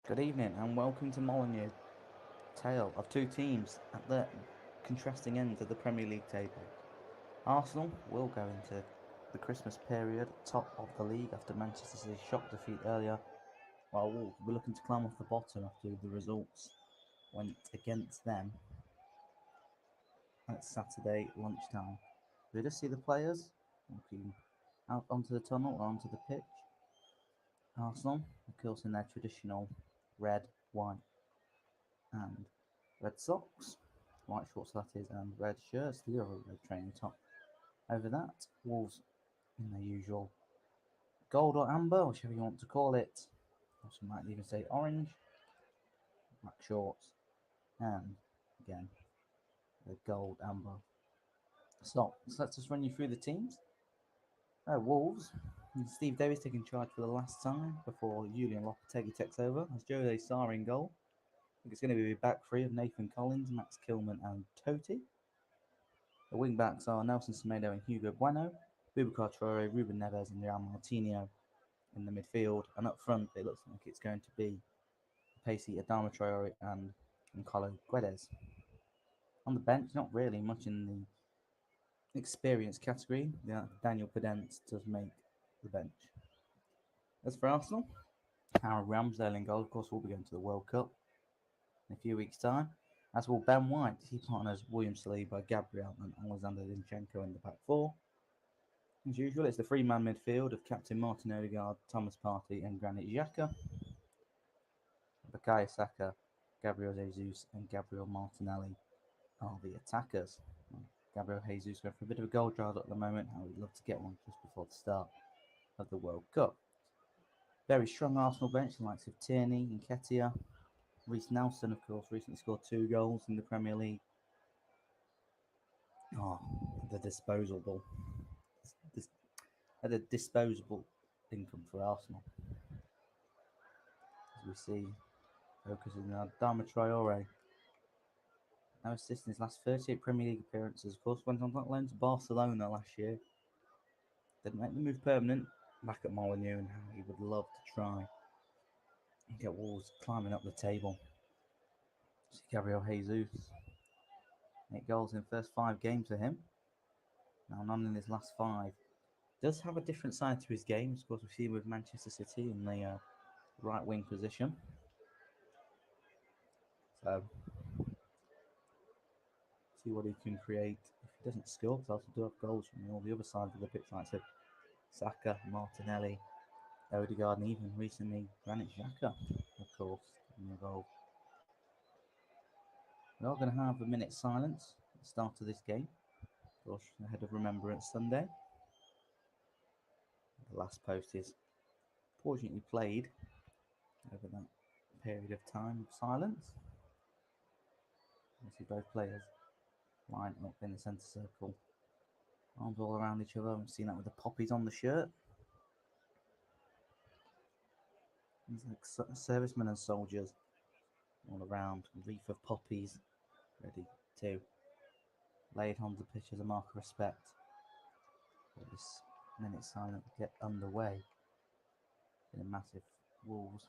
Good evening and welcome to Molyneux, tale of two teams at the contrasting ends of the Premier League table. Arsenal will go into the Christmas period top of the league after Manchester City's shock defeat earlier, while Wolves will be looking to climb off the bottom after the results went against them at Saturday lunchtime. We just see the players walking out onto the tunnel or onto the pitch. Arsenal, of course, in their traditional red, white, and red socks, white shorts that is, and red shirts, the other red training top. Over that, Wolves in their usual gold or amber, whichever you want to call it. Also might even say orange, black shorts, and again the gold amber socks. Let's just run you through the teams. Wolves, Steve Davis taking charge for the last time before Julian Lopetegui takes over as Jose Sarri in goal. I think it's going to be a back three of Nathan Collins, Max Kilman, and Totti. The wing backs are Nelson Semedo and Hugo Bueno, Boubacar Traore, Ruben Neves, and Real Martinho in the midfield. And up front, it looks like it's going to be pacey Adama Traore and Nicolo Guedes. On the bench, not really much in the experience category. Daniel Pedence does make the bench. As for Arsenal, Aaron Ramsdale in goal, of course, will be going to the World Cup in a few weeks' time. As will Ben White. He partners William Saliba, Gabriel, and Alexander Zinchenko in the back four. As usual, it's the three-man midfield of Captain Martin Odegaard, Thomas Partey, and Granit Xhaka. Bukayo Saka, Gabriel Jesus, and Gabriel Martinelli are the attackers. Gabriel Jesus going for a bit of a goal drought at the moment. I would love to get one just before the start of the World Cup. Very strong Arsenal bench, the likes of Tierney and Nketiah. Reece Nelson, of course, recently scored 2 goals in the Premier League. Oh, the disposable income for Arsenal. As we see, focusing on Adama Traore. No assist in his last 38 Premier League appearances. Of course, went on that loan to Barcelona last year. Didn't make the move permanent. Back at Molyneux, and how he would love to try and get Wolves climbing up the table. See Gabriel Jesus. 8 goals in the first 5 games for him. Now none in his last 5. Does have a different side to his game. Of course, we've seen with Manchester City in the right wing position. So, see what he can create if he doesn't score, because also do have goals from all the other sides of the pitch, like Saka, Martinelli, Odegaard, and even recently Granit Xhaka, of course, involved. We are going to have a minute's silence at the start of this game, of course, ahead of Remembrance Sunday. The last post is fortunately played over that period of time of silence. You see both players line up in the centre circle, arms all around each other. I've seen that with the poppies on the shirt. It's like servicemen and soldiers all around, a wreath of poppies ready to lay it on the pitch as a mark of respect. Let this minute silent get underway in a massive Wolves.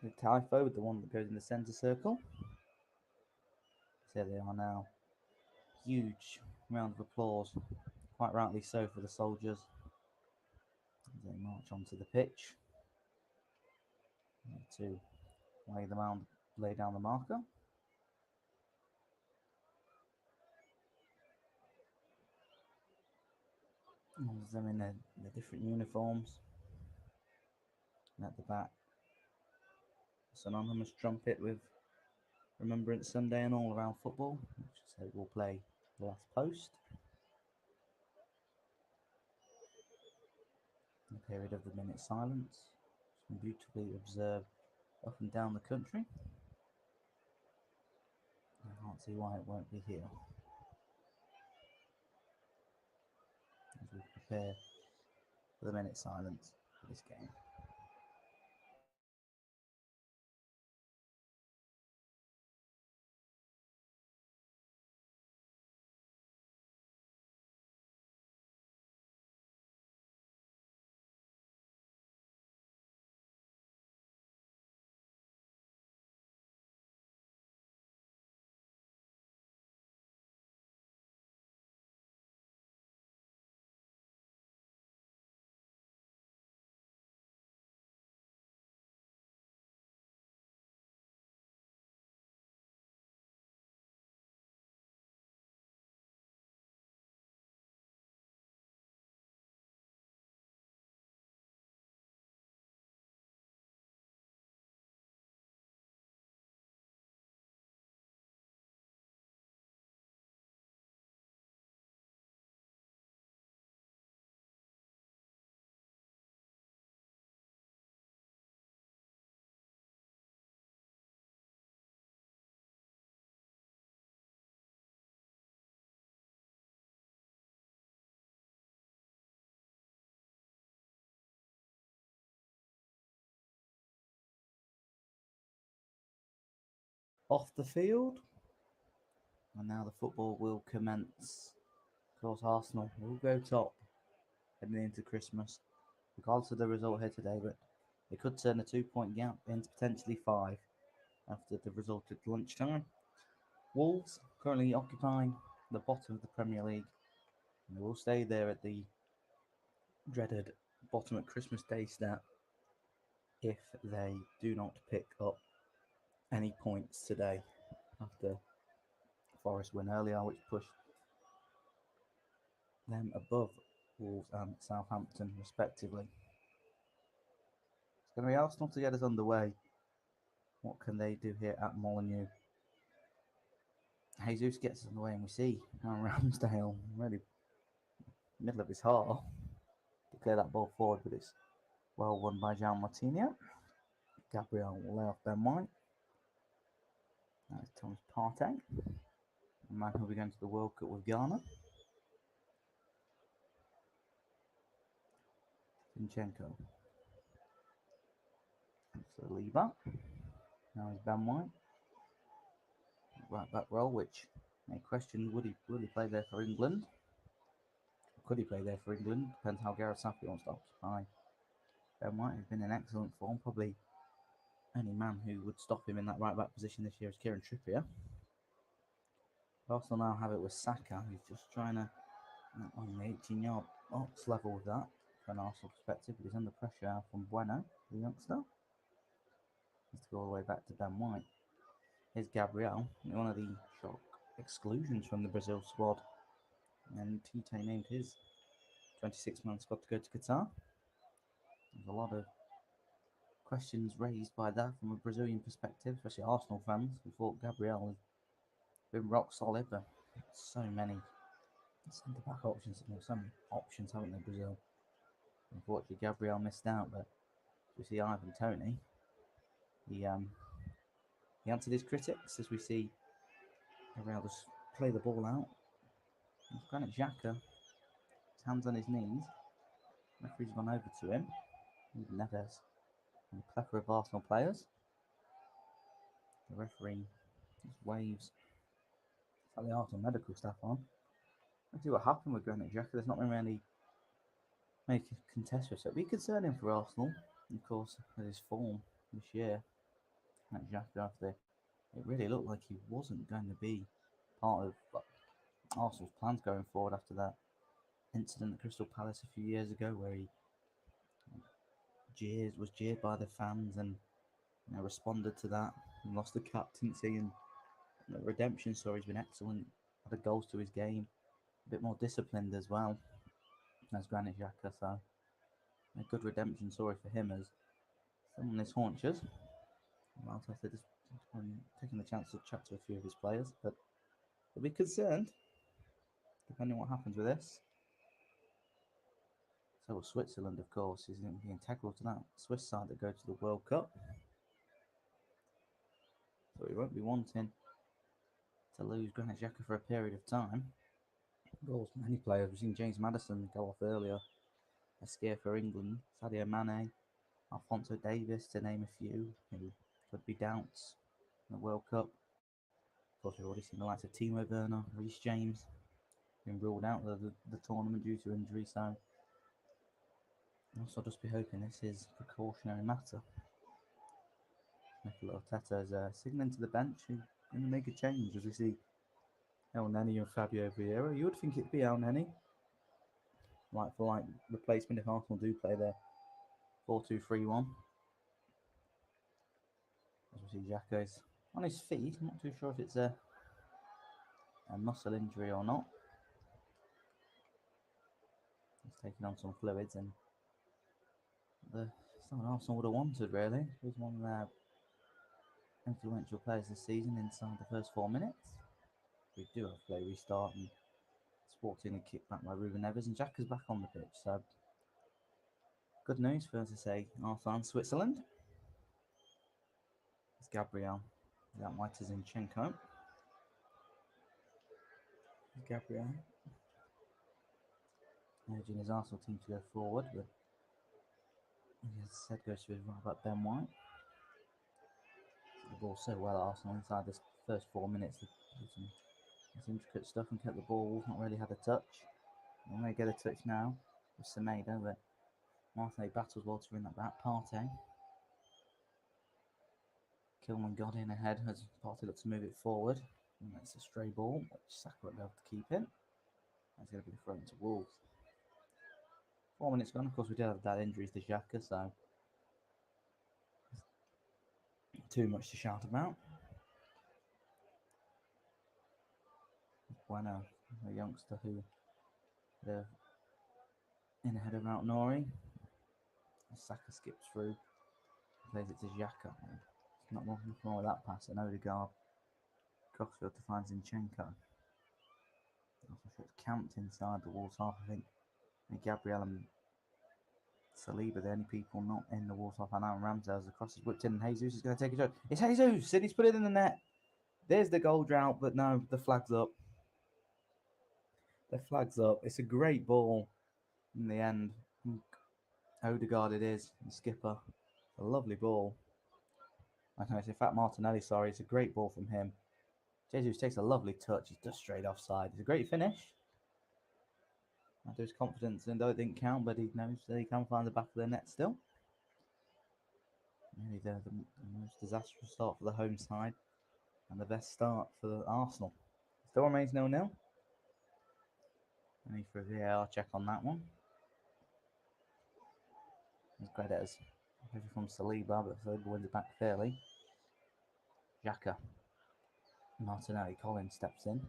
The typho with the one that goes in the centre circle. So there they are now. Huge round of applause, quite rightly so, for the soldiers as they march onto the pitch to lay down the marker. All of them in their different uniforms. And at the back, synonymous trumpet with Remembrance Sunday and all around football, which I said will play the last post. In the period of the minute silence, it's been beautifully observed up and down the country. I can't see why it won't be here. As we prepare for the minute silence for this game. off the field. And now the football will commence. Of course, Arsenal will go top heading into Christmas, regardless of the result here today, but they could turn a 2-point gap into potentially 5 after the result at lunchtime. Wolves currently occupying the bottom of the Premier League, and they will stay there at the dreaded bottom at Christmas Day stat if they do not pick up any points today after Forest win earlier, which pushed them above Wolves and Southampton respectively. It's going to be Arsenal to get us underway. What can they do here at Molineux? Jesus gets us underway and we see Aaron Ramsdale really middle of his heart to clear that ball forward, but it's well won by Jean Martinet. Gabriel will lay off Ben White. That is Thomas Partey, the man who will be going to the World Cup with Ghana. Zinchenko. So leave up. Now is Ben White. Right back role, which may question would he play there for England? Could he play there for England? Depends how Gareth Southgate wants to occupy Ben White, has been in excellent form. Probably any man who would stop him in that right back position this year is Kieran Trippier. Arsenal now have it with Saka, who's just trying to on the 18-yard box level with that from an Arsenal perspective, but he's under pressure from Bueno, the youngster. Has to go all the way back to Ben White. Here's Gabriel, one of the shock exclusions from the Brazil squad, and Tite named his 26-man squad to go to Qatar. There's a lot of questions raised by that from a Brazilian perspective, especially Arsenal fans who thought Gabriel has been rock solid, but so many centre-back options, so many options, haven't they, Brazil? Unfortunately, Gabriel missed out, but we see Ivan Toney. He answered his critics as we see Gabriel just play the ball out. Granit Xhaka, his hands on his knees. Referee's gone over to him. Neves and a plethora of Arsenal players. The referee just waves. It's like the Arsenal medical staff on. Let's see what happened with Granit Xhaka. There's not been really make a contest for it. So it'd be concerning for Arsenal, of course, with his form this year. Granit Xhaka, after it really looked like he wasn't going to be part of Arsenal's plans going forward after that incident at Crystal Palace a few years ago, where he was jeered by the fans and responded to that and lost the captaincy, and the redemption story's been excellent. Added goals to his game, a bit more disciplined as well as Granit Xhaka, so a good redemption story for him as someone on his haunches. Well, so they're just taking the chance to chat to a few of his players, but they'll be concerned depending on what happens with this. So will Switzerland, of course, is going to be integral to that Swiss side that go to the World Cup. So we won't be wanting to lose Granit Xhaka for a period of time. Goals from many players. We've seen James Maddison go off earlier. A scare for England. Sadio Mane, Alphonso Davies, to name a few, who could be doubts in the World Cup. Of course, we've already seen the likes of Timo Werner, Reece James, been ruled out of the tournament due to injury, so also just be hoping this is a precautionary matter. Mikel Arteta is signalling to the bench who's going to make a change, as we see El Neni and Fabio Vieira. You would think it'd be El Neni, like for like replacement if Arsenal do play their 4-2-3-1. As we see Xhaka's on his feet. I'm not too sure if it's a muscle injury or not. He's taking on some fluids, and someone Arsenal would have wanted, really. He's one of their influential players this season inside the first 4 minutes. We do have a play restart and Sporting and kicked back by Ruben Neves, and Xhaka's back on the pitch, so good news for, as I say, Arsenal and Switzerland. It's Gabriel. That white is Zinchenko. Gabriel urging his Arsenal team to go forward, but as I said, goes to his right back Ben White. ball so well, Arsenal, inside this first 4 minutes. They did some intricate stuff and kept the ball, not really had a touch. They may get a touch now with Semedo, but Martinez battles well to win that back. Partey. Kilman got in ahead as Partey looked to move it forward. And that's a stray ball, which Saka won't be able to keep in. That's going to be thrown to Wolves. 4 minutes gone. Of course, we did have that injuries to Xhaka, so too much to shout about. Bueno, a youngster who they're in ahead of Mount Nori. Saka skips through, plays it to Xhaka. It's not nothing wrong with that pass. And Odegaard crossfield to find Zinchenko. Also shots camped inside the Wolves half. I think Gabriel and Saliba, the only people not in the Wolves half. And Aaron Ramsdale's the cross is whipped in, and Jesus is going to take a shot. It's Jesus, and he's put it in the net. There's the goal drought, but no, the flag's up. The flag's up. It's a great ball in the end. Odegaard it is, the skipper. A lovely ball. I know it's in fact Martinelli, sorry. It's a great ball from him. Jesus takes a lovely touch. He's just straight offside. It's a great finish. There's confidence, and though it didn't count, but he knows that he can find the back of the net still. Maybe the most disastrous start for the home side, and the best start for Arsenal. Still remains 0-0. I need for a VAR check on that one. As great as from Saliba, but Saliba wins it back fairly. Xhaka. Martinelli, Collins steps in.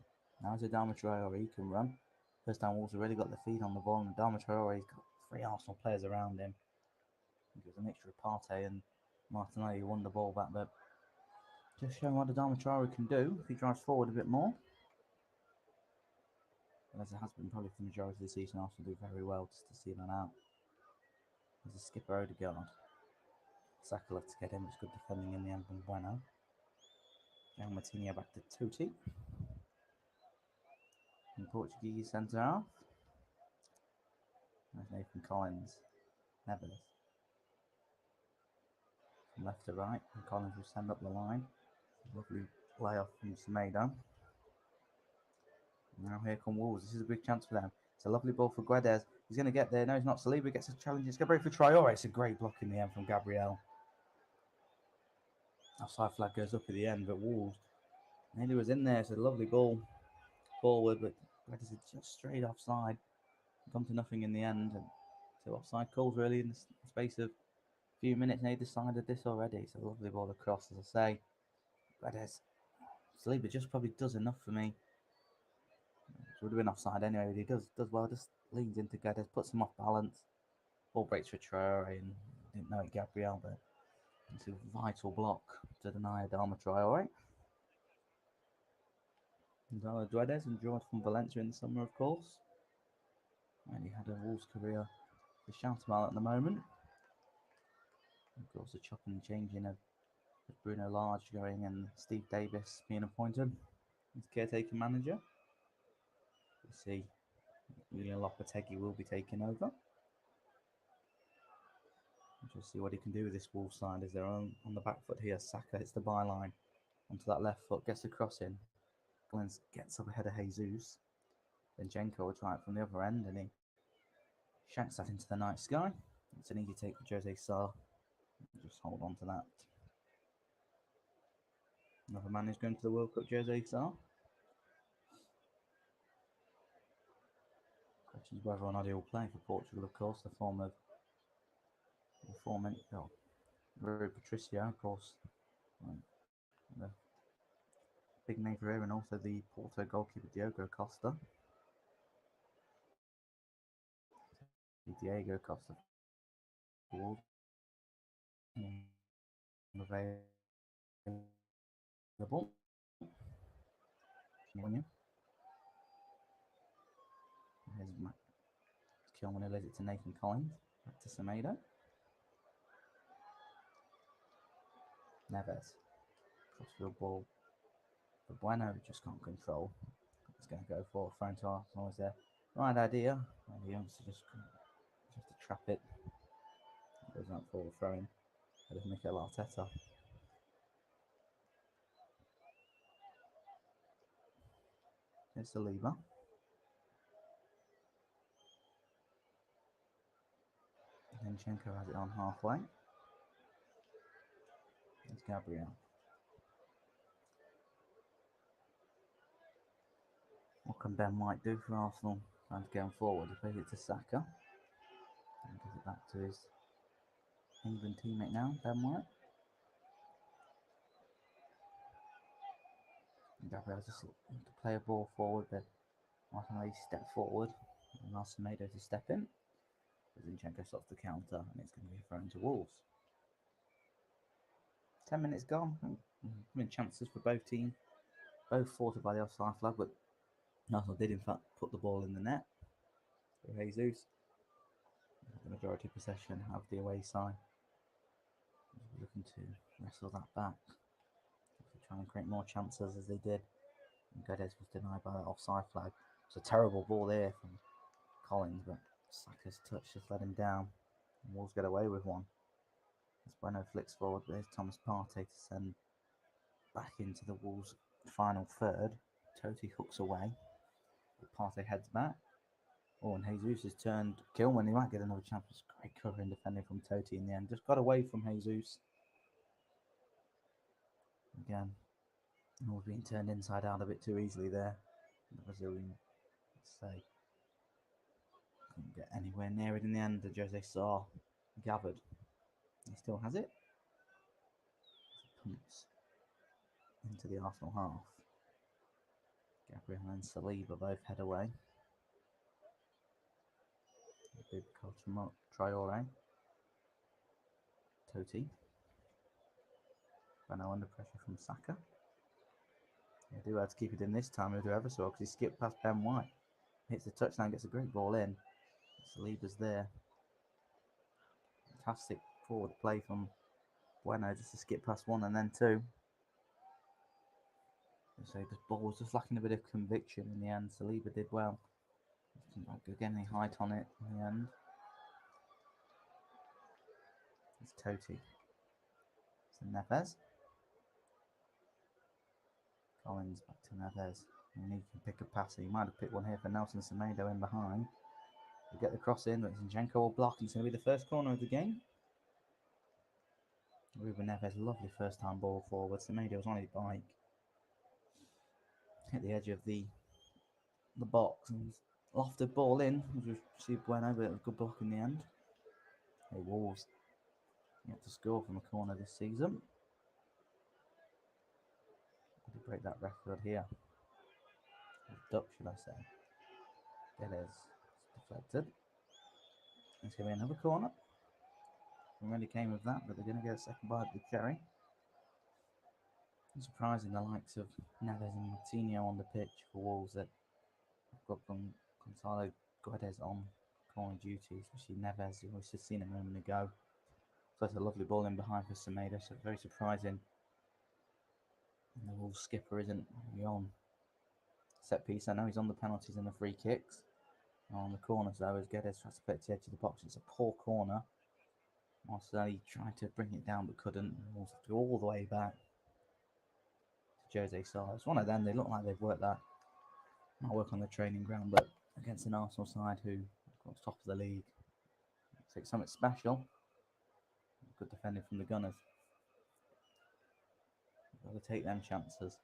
Now it's Adama Traore, he can run. First time Wolves have really got the feet on the ball, and Adama Traore's got 3 Arsenal players around him. It was a mixture of Partey and Martinelli who won the ball back, but just showing what Adama Traore can do if he drives forward a bit more. As it has been probably for the majority of the season, Arsenal do very well just to see that out. There's a skipper Odegaard. Saka left to get in, it's good defending in the end from Bueno. João Martinez back to Tuti. In Portuguese centre half. There's Nathan Collins. Nevertheless. From left to right, and Collins will send up the line. Lovely layoff from Semedo. Now here come Wolves. This is a big chance for them. It's a lovely ball for Guedes. He's going to get there. No, he's not. Saliba gets a challenge. It's going to break for Traore. It's a great block in the end from Gabriel. Offside flag goes up at the end, but Wolves nearly was in there. It's a lovely ball forward, but Guedes is just straight offside. Come to nothing in the end. And so offside calls really in the space of a few minutes. And they decided this already. It's a lovely ball across, as I say. Guedes. Saliba just probably does enough for me. It would have been offside anyway, but he does well, just leans into Guedes, puts him off balance. Ball breaks for Traore, and didn't know it, Gabriel, but it's a vital block to deny Adama Traore. Guedes enjoyed from Valencia in the summer, of course. And he had a Wolves career to shout about at the moment. Of course, the chopping and changing of Bruno Lage going and Steve Davis being appointed as caretaker manager. We'll see. Julian Lopetegui will be taking over. Just see what he can do with this Wolves side as they're on the back foot here. Saka hits the byline onto that left foot, gets the cross in. Collins gets up ahead of Jesus. Then Zinchenko will try it from the other end, and he shanks that into the night sky. It's an easy take for Jose Sarr. Just hold on to that. Another man who's going to the World Cup, Jose Sarr. Questions whether or not he will play for Portugal, of course. The form of Rui Patricio, of course. The big name for him, and also the Porto goalkeeper Diogo Costa. Diego Costa. Available. Here's Kilman, who lays it to Nathan Collins. Back to Semedo. Neves. Crossfield ball for Bueno, just can't control. It's going to go for thrown to Arsenal. Is there right idea? And the youngster just to trap it. Goes out for throwing. That is Mikel Arteta. It's the lever. Zinchenko has it on halfway. It's Gabriel. What can Ben White do for Arsenal? Trying to go forward. He plays it to Saka. And gives it back to his England teammate now, Ben White. And Gabriel just to play a ball forward, but Martinelli step forward and ask Semedo to step in. Zinchenko stops the counter and it's going to be thrown to Wolves. 10 minutes gone. Chances for both teams. Both thwarted by the offside flag, but Arsenal did in fact put the ball in the net. So Jesus, the majority of possession of the away side, looking to wrestle that back, to try and create more chances as they did. And Guedes was denied by that offside flag. It's a terrible ball there from Collins, but Saka's touch just let him down. And Wolves get away with one. As Bueno flicks forward, there's Thomas Partey to send back into the Wolves' final third. Totti hooks away. Partey heads back. Oh, and Jesus has turned Kilman. He might get another chance. It's great cover and defending from Totti in the end. Just got away from Jesus. Again, Wolves being turned inside out a bit too easily there. The Brazilian, let's say, couldn't get anywhere near it in the end. Jose Sarr gathered. He still has it. Punts into the Arsenal half. Gabriel and Saliba both head away. Big Traore. Totti. Bueno under pressure from Saka. They do have to keep it in this time. He'll do ever so because he skipped past Ben White. Hits the touchline, gets a great ball in. Saliba's there. Fantastic forward play from Bueno just to skip past one and then two. So the ball was just lacking a bit of conviction in the end. Saliba did well. Didn't get any height on it in the end. It's Totti. It's Neves. Collins back to Neves. And he can pick a pass. He might have picked one here for Nelson Semedo in behind. He'll get the cross in, but Zinchenko will block. And it's going to be the first corner of the game. Ruben Neves, lovely first time ball forward. Semedo was on his bike. Hit the edge of the box and lofted ball in. Received Bueno, but it was good block in the end. Hey, Wolves yet to score from a corner this season. To break that record here. Duck, should I say. It is deflected. It's going to be another corner. It really came with that, but they're going to get a second bite of the cherry. It's surprising the likes of Neves and Martinho on the pitch for Wolves that have got from Gonzalo Guedes on corner duty, especially Neves, who was just seen a moment ago. So it's a lovely ball in behind for Semedo, so very surprising. And the Wolves skipper isn't really on set piece. I know he's on the penalties and the free kicks. On the corners though, as Guedes tries to play it to the edge of the box. It's a poor corner. Martinelli tried to bring it down but couldn't. Wolves have to go all the way back to Jose Sarr. It's one of them, they look like they've worked that. Not work on the training ground, but against an Arsenal side who got top of the league. It's something special. Good defending from the Gunners. Got to take them chances.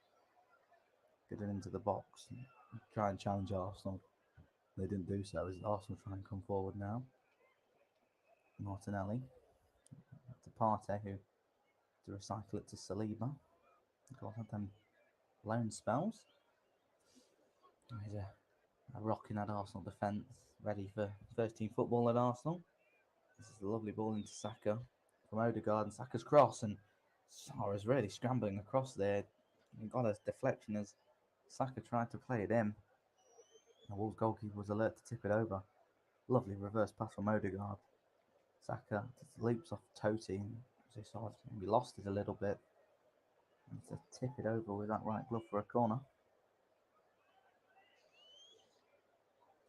Get it into the box. And try and challenge Arsenal. They didn't do so. As Arsenal try and come forward now. Martinelli. To Partey, who to recycle it to Saliba. Got them loan spells. He's a rock in that Arsenal defence. Ready for first team football at Arsenal. This is a lovely ball into Saka from Odegaard, and Saka's cross, and Sarr's really scrambling across there. He got a deflection as Saka tried to play it in. The Wolves goalkeeper was alert to tip it over. Lovely reverse pass from Odegaard. Saka just leaps off Totti, and Sarr's maybe lost it a little bit. And to tip it over with that right glove for a corner.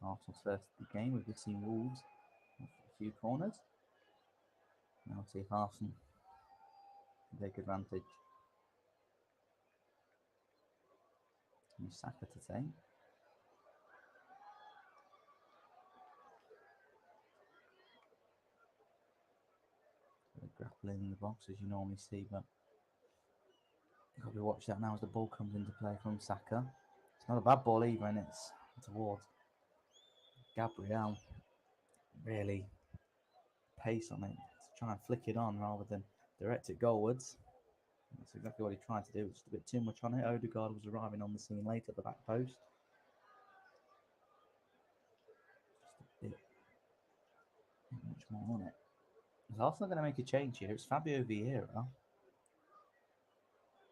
Arsenal's first game, we've just seen Wolves a few corners. Now we'll see if Arsenal can take advantage. And Saka to take. grappling in the box as you normally see, but you've got to watch that now as the ball comes into play from Saka. It's not a bad ball either, and it's towards Gabriel. Really pace on it to try and flick it on rather than direct it goalwards. That's exactly what he tried to do. Just a bit too much on it. Odegaard was arriving on the scene late at the back post. Just a bit much more on it. Is Arsenal going to make a change here? It's Fabio Vieira.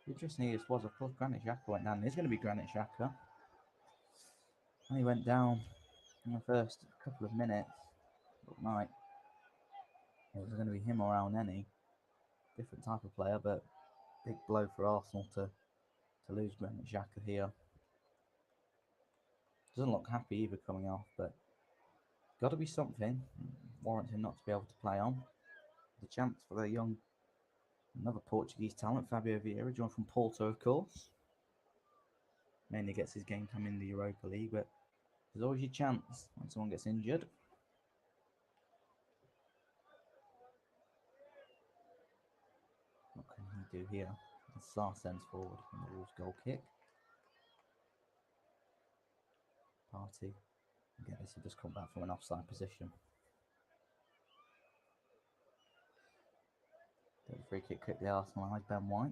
Interesting, this was, of course, Granit Xhaka went down. It's going to be Granit Xhaka. And he went down in the first couple of minutes. Looked like it was going to be him or Al-Neni. Different type of player, but big blow for Arsenal to lose Granit Xhaka here. Doesn't look happy either coming off, but got to be something warranting not to be able to play on. The chance for the young, another Portuguese talent, Fabio Vieira, joined from Porto, of course. Mainly gets his game time in the Europa League, but there's always your chance when someone gets injured. What can he do here? And Sarr sends forward from the Wolves goal kick. Party. Again, this will just come back from an offside position. The free kick quickly Arsenal eyes Ben White.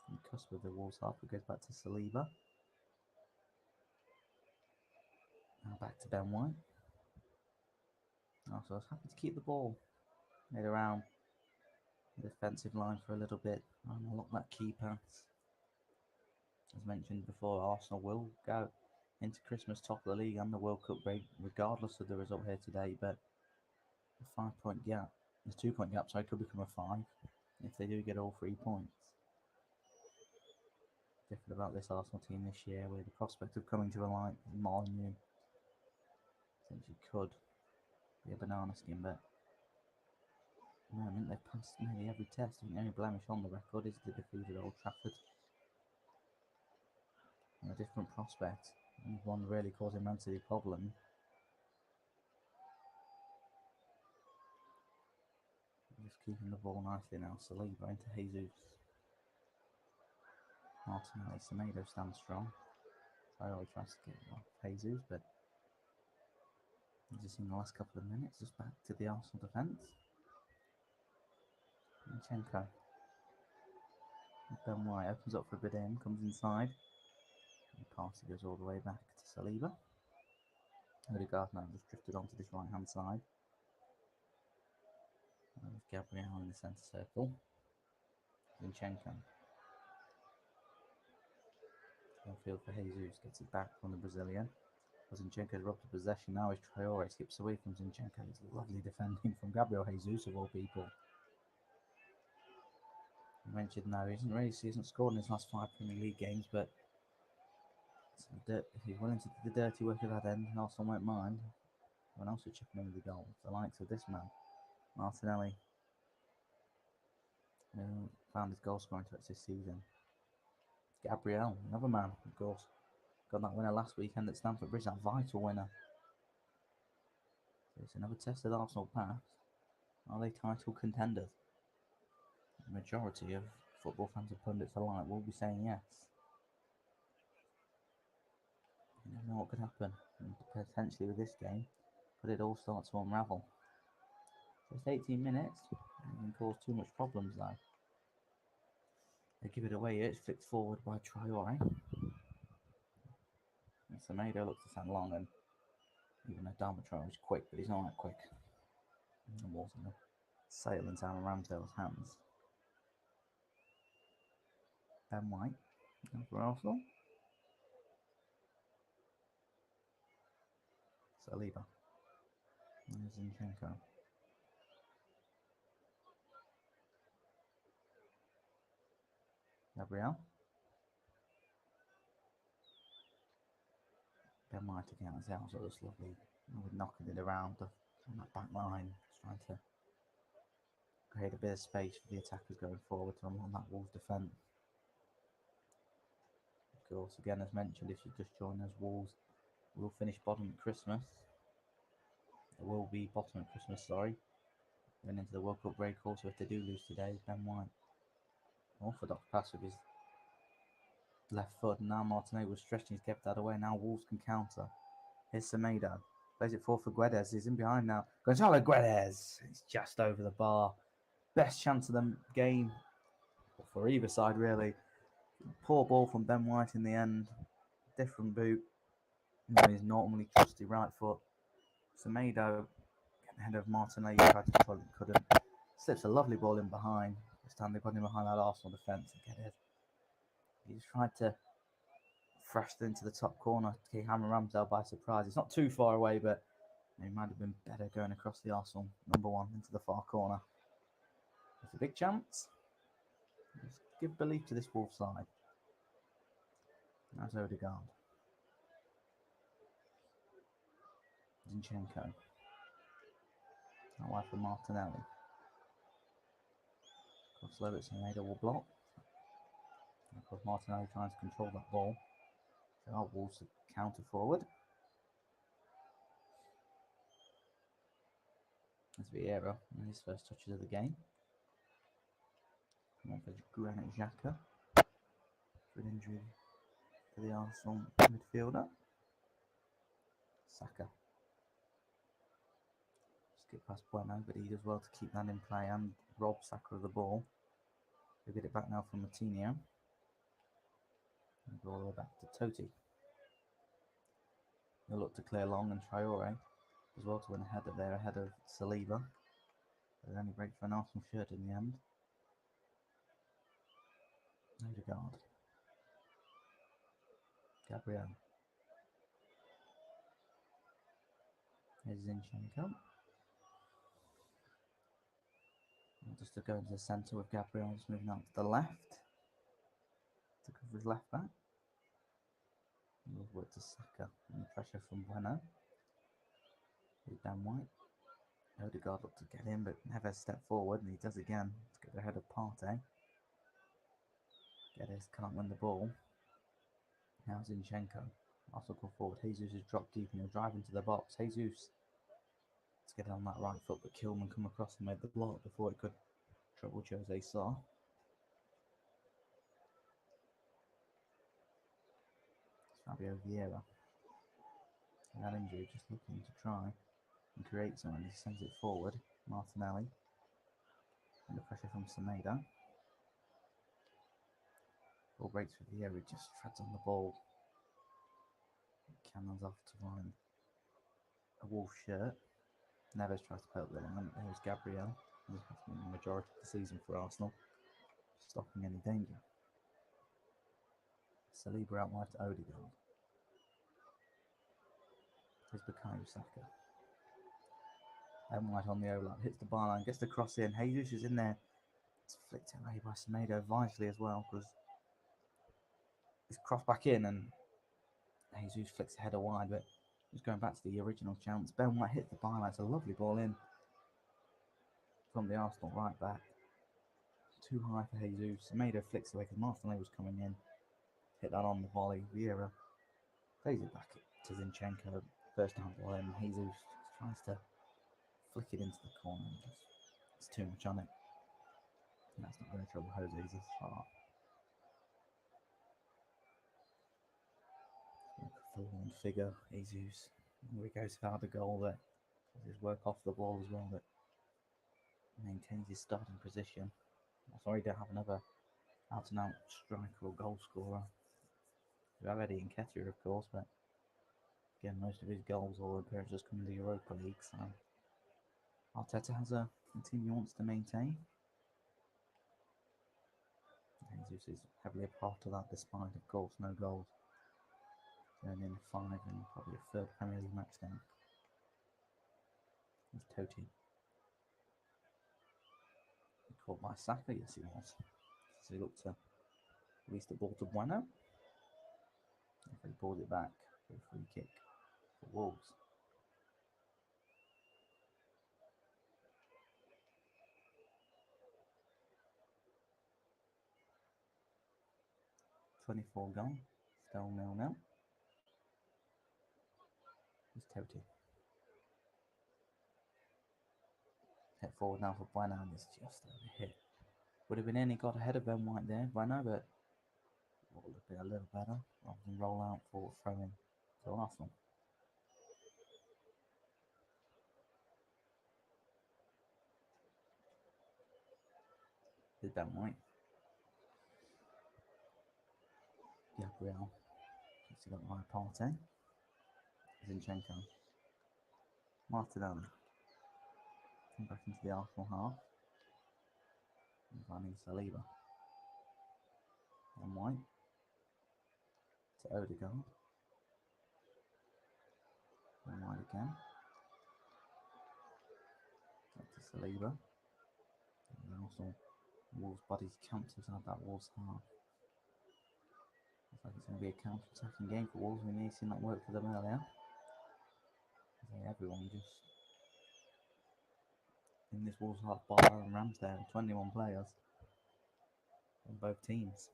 On the cusp of the Wolves half, it goes back to Saliba. Now back to Ben White. Oh, so I was happy to keep the ball made around the defensive line for a little bit and unlock that key pass. As mentioned before, Arsenal will go into Christmas top of the league and the World Cup break, regardless of the result here today. But a 5-point gap, the 2-point gap, sorry, could become a 5 if they do get all 3 points. Different about this Arsenal team this year, with the prospect of coming to a line Molyneux essentially could be a banana skin, but at the moment they've passed nearly every test. The only blemish on the record is the defeat at Old Trafford. And a different prospect, and one really causing Man City a problem. Just keeping the ball nicely now. Saliba into Jesus. Martinelli, Semedo stands strong. Traore tries to get off Jesus, but just in the last couple of minutes, just back to the Arsenal defence. Zinchenko. Ben White opens up for a bit in, comes inside. The pass goes all the way back to Saliba. Odegaard now just drifted onto this right hand side. With Gabriel in the centre circle. Zinchenko. Field for Jesus, gets it back from the Brazilian. Zinchenko's robbed the possession. Now as Traore skips away from Zinchenko. It's lovely defending from Gabriel Jesus, of all people. I mentioned now he hasn't scored in his last 5 Premier League games, but if he's willing to do the dirty work at that end, Arsenal won't mind. Everyone else will chip in with the goals. The likes of this man, Martinelli, who found his goal scoring touch this season. Gabriel, another man, of course, got that winner last weekend at Stamford Bridge, that vital winner. So it's another tested Arsenal pass. Are they title contenders? The majority of football fans and pundits alike will be saying yes. You never know what could happen. And potentially with this game, but it all starts to unravel. So it's 18 minutes. It can cause too much problems though. They give it away. It's flicked forward by Traore. And Semedo looks to send long, and even though Traore is quick, but he's not that quick. And the ball's going to sail into Aaron Ramsdale's hands. Ben White for Arsenal. Saliba. And Zinchenko. Gabriel. Ben White again as well, so it's lovely. With knocking it around on that back line, trying to create a bit of space for the attackers going forward to unlock that Wolves defence. Of course, again, as mentioned, if you just join us, Wolves will finish bottom at Christmas. They will be bottom at Christmas, sorry. Going into the World Cup break also, if they do lose today, is Ben White. Orthodox pass with his left foot, and now Martinez was stretching, he's kept that away. Now Wolves can counter. Here's Semedo. Plays it forward for Guedes. He's in behind now. Gonzalo Guedes. He's just over the bar. Best chance of the game for either side, really. Poor ball from Ben White in the end. Different boot. His normally trusty right foot. Semedo getting ahead of Martinez. He tried to control it, couldn't. Slips a lovely ball in behind. This time they put him behind that Arsenal defence and get it. He just tried to thrash it into the top corner to keep Hammer Ramsdale by surprise. It's not too far away, but it might have been better going across the Arsenal number one into the far corner. It's a big chance. Just give belief to this Wolves side. That's Odegaard. Zinchenko. That wide for Martinelli. Slow it, Semedo will block. And of course, Martinelli trying to control that ball. So our Wolves counter forward. That's Vieira in his first touches of the game. Come on for Granit Xhaka. Good injury for the Arsenal midfielder. Saka. Skip past Bueno, but he does well to keep that in play and rob Saka of the ball. We'll get it back now from Martinho. And go all the way back to Totti. He'll look to clear long, and Traore as well to win a header there ahead of Saliba. But it only breaks for an Arsenal shirt in the end. Odegaard. Gabriel. Here's Zinchenko. Just to go into the centre with Gabriel just moving out to the left to cover his left back. We'll work to Saka and the pressure from Bueno. Here's Ben White. Odegaard looked to get in but never stepped forward, and he does again to get ahead of Partey. Guedes can't win the ball. Now Zinchenko. Also go forward. Jesus has dropped deep and he'll drive into the box. Jesus to get on that right foot, but Kilman come across and made the block before it could trouble Jose Sarr. Fabio Vieira. That injury, just looking to try and create something. He sends it forward. Martinelli. Under pressure from Semedo. Ball breaks for Vieira, he just treads on the ball. Cannons off to find a Wolf shirt. Neves tries to poke the line. There's Gabriel. He's been the majority of the season for Arsenal, stopping any danger. Saliba out wide to Odegaard. Here's Bukayo Saka. Ben White on the overlap, hits the byline, gets the cross in. Jesus is in there. It's flicked away by Semedo vitally as well, because it's crossed back in and Jesus flicks the header wide, but he's going back to the original chance. Ben White hits the byline. It's a lovely ball in from the Arsenal right back. Too high for Jesus. Semedo flicks away because Martinelli was coming in. Hit that on the volley. Vieira plays it back to Zinchenko. First time ball in. Jesus tries to flick it into the corner. It's too much on it. And that's not going to trouble Jesus far. Full-on figure, Jesus. Here he goes for the goal that does his work off the ball as well, but maintains his starting position. Sorry, don't have another out-and-out striker or goal scorer. We have Eddie Nketiah, of course, but again, most of his goals or appearances come in the Europa League, so Arteta has a team he wants to maintain. Jesus is heavily a part of that, despite, of course, no goals. Going in 5 and probably a third Premier League match down. It's Totti. Caught by Saka, yes he was. So he looked to release the ball to Bueno. If he pulls it back for a free kick for Wolves. .24 gone. Still 0-0. It's Totti. Hit forward now for Bueno, and it's just a hit. Would have been any got ahead of Ben White there, Bueno, but would have been a little better rather than roll out for throwing to Arsenal. Here's Ben White. Gabriel. He's got my Partey. Zinchenko. Martinelli. Back into the Arsenal half. And finding Saliba. And White. To Odegaard. And White again. Back to Saliba. And Arsenal. Wolves' bodies camped inside that Wolves half. Looks like it's going to be a counter-attacking game for Wolves. We may have seen that work for them earlier. Everyone just in this Wolves half, Bar and Ramsdale, 21 players on both teams.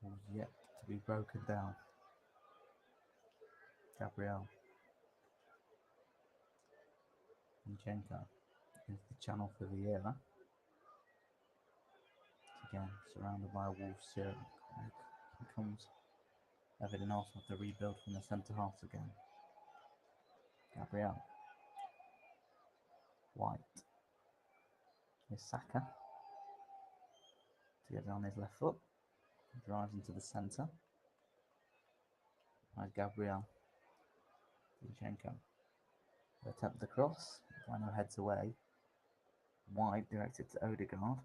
Wolves yet to be broken down. Gabriel. Zinchenko is the channel for Vieira. Again, surrounded by Wolves here. It becomes evident also have to rebuild from the centre halves again. Gabriel. White. Here's Saka. To get on his left foot. Drives into the centre. There's Gabriel. Zinchenko. Attempt the cross. Bueno heads away. White directed to Odegaard.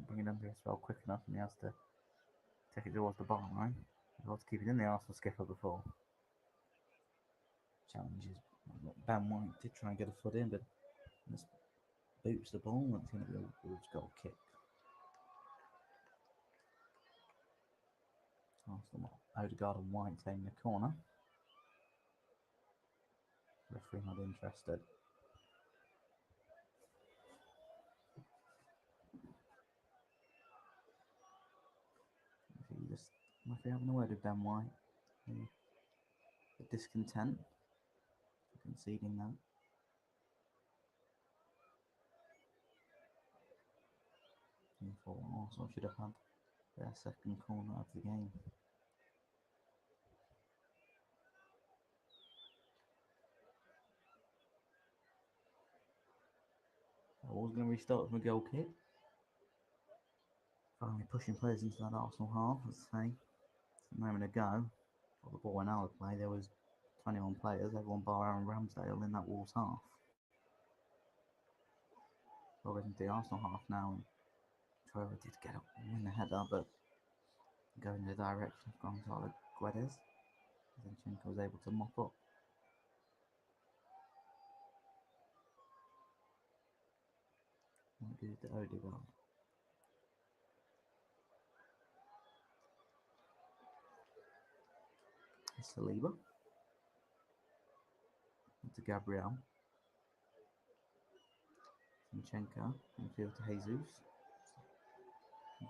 Bring it under as well quick enough, and he has to take it towards the bar line. He wants to keep it in the Arsenal skipper before. Challenges. Ben White did try and get a foot in, but just boots the ball, and it's going to be a Wolves goal kick. Arsenal, Odegaard and White taking the corner. Referee not interested. If you're having a word with Ben White, the discontent, conceding that. And for Arsenal should have had their second corner of the game. Wolves going to restart from a goal kick. Finally pushing players into that Arsenal half, let's say. A moment ago, before the ball went out of play, there was 21 players, everyone bar Aaron Ramsdale in that Wolves half. Over into the Arsenal half now, and Troy did get up and win the header, but going in the direction of Gonzalo Guedes. Zinchenko was able to mop up. Might give it to Odegaard. Saliba. To Gabriel. Zinchenko. Midfield to Jesus.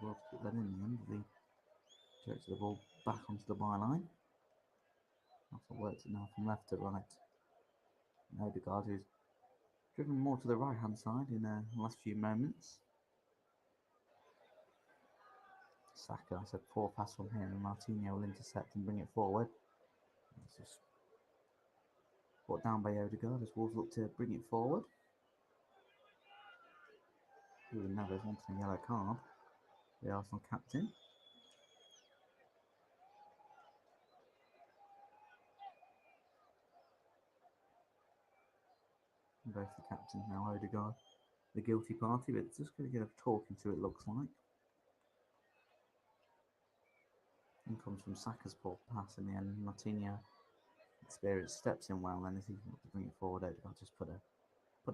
Well to put that in the end. The directs the ball back onto the byline. Also works it now from left to right. And Odegaard, who's driven more to the right hand side in the last few moments. Saka, so poor pass from him, and Martinez will intercept and bring it forward. It's just brought down by Odegaard as Wolves look to bring it forward. Ruben Neves wanting a yellow card. The Arsenal captain. And both the captains now, Odegaard, the guilty party, but it's just going to get a talking to, it looks like. And comes from Saka's poor pass in the end. Martinez experience steps in well, and as he wants to bring it forward, Odegaard just put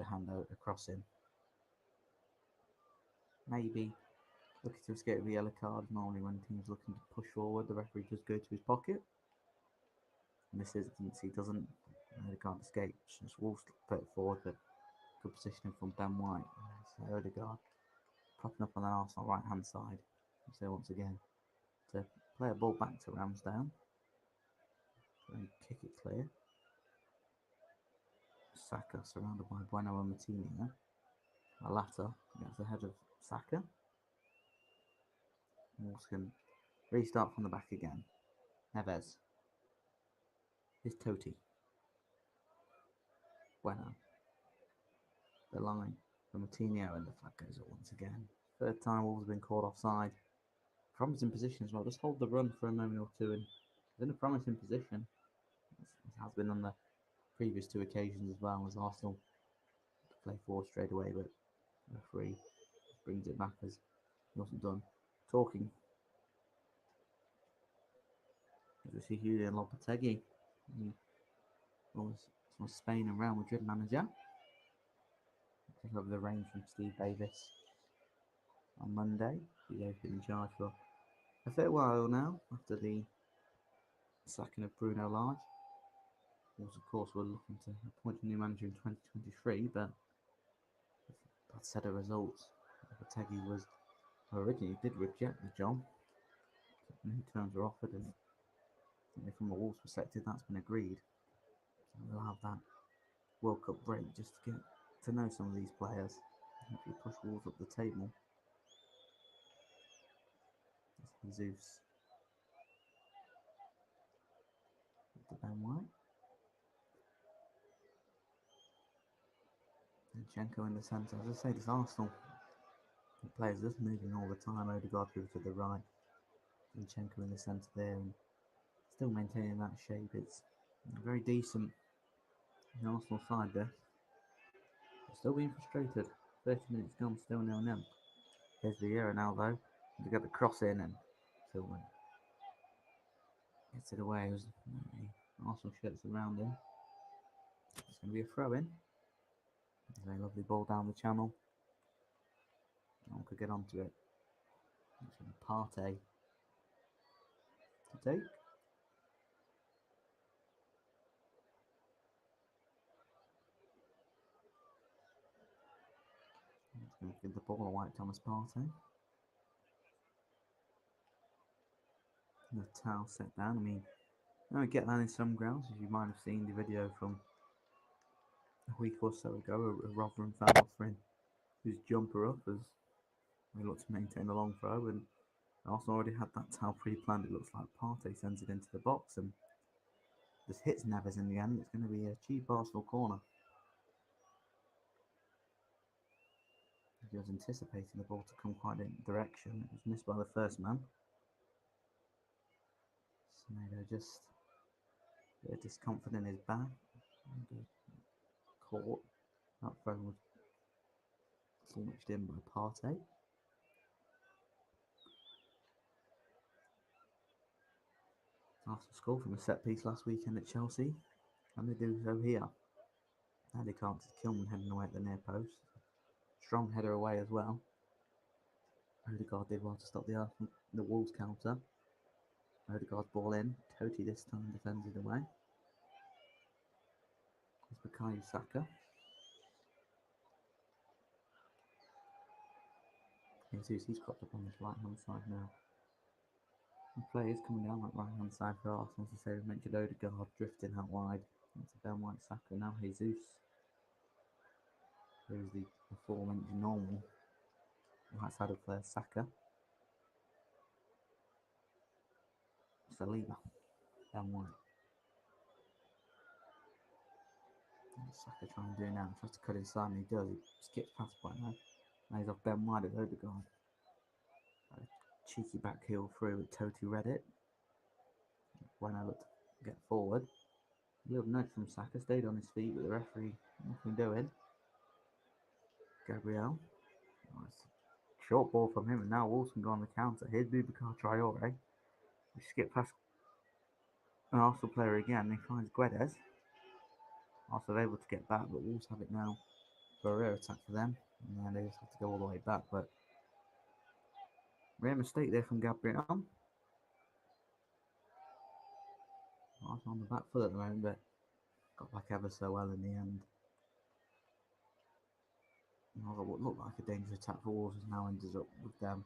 a hand out across him. Maybe looking to escape with the yellow card. Normally when teams looking to push forward, the referee does go to his pocket. In this instance, he doesn't. Odegaard escapes. Just Wolves put it forward, but good positioning from Ben White. So Odegaard propping up on the Arsenal right hand side. So once again, to play a ball back to Ramsdale. And kick it clear. Saka, surrounded by Bueno and Martinez. The latter gets ahead of Saka. Wolves can restart from the back again. Neves. Here's Totti. Bueno. The line for Martinez, and the flag goes up once again. Third time Wolves have been called offside. Promising position as well. Just hold the run for a moment or two, and he's in a promising position. It has been on the previous two occasions as well, as Arsenal play forward straight away, but the referee brings it back as he wasn't done talking. As we see Julian Lopetegui, he was Spain and Real Madrid manager. Take over the reins from Steve Davis on Monday. He's been in charge for a fair while now after the sacking of Bruno Lage. Wolves, of course, were looking to appoint a new manager in 2023, but that set of results. Lopetegui was originally did reject the job. New terms were offered, and from a Wolves perspective, that's been agreed. So we'll have that World Cup break just to get to know some of these players. Hopefully push Wolves up the table. That's Jesus to Ben White. Zinchenko in the centre. As I say, this Arsenal players just moving all the time. Odegaard through to the right. Zinchenko in the centre there, and still maintaining that shape. It's very decent. The Arsenal side there. They're still being frustrated. 30 minutes gone, still 0-0. Here's Vieira now though. To get the cross in, and Tillman gets it away. As Arsenal shirts around him. It's going to be a throw in. There's a lovely ball down the channel. No one could get onto it. It's Partey to take. He's going to give the ball away to Thomas Partey. The towel set down. I mean, we get that in some grounds, as you might have seen the video from a week or so ago. A Rotherham fan offering his jumper up as they look to maintain a long throw, and Arsenal already had that towel pre-planned. It looks like Partey sends it into the box and just hits Neves in the end. It's going to be a cheap Arsenal corner. He was anticipating the ball to come quite in direction. It was missed by the first man. Semedo just a bit of discomfort in his back. Caught. That throw was launched in by Partey. Arsenal scored from a set piece last weekend at Chelsea, and they do so here. Now they can't see Kilman heading away at the near post. Strong header away as well. Odegaard did well to stop the Wolves counter. Odegaard's ball in. Totti this time defends it away. It's Bukayo Saka. Jesus, he's cropped up on this right hand side now. The players coming down that right hand side for Arsenal. As I say, we mentioned Odegaard drifting out wide. It's Ben White, Saka, now Jesus. Here's the aforementioned normal right side of player Saka. Saliba. Ben White. Saka trying to do now. Tries to cut inside and he does. He skips past by now. Now he's off Ben White at Odegaard. Cheeky back heel through with Totti read it. When I looked to get forward. A little nudge from Saka, stayed on his feet with the referee nothing doing. Gabriel. Nice. Short ball from him, and now Wolves can go on the counter. Here's Boubacar Traore. We skip past an Arsenal player again. He finds Guedes. Arsenal able to get back, but Wolves have it now for a rare attack for them. And then they just have to go all the way back. But rare mistake there from Gabriel. Arsenal on the back foot at the moment, but got back ever so well in the end. What looked like a dangerous attack for Wolves now ends up with them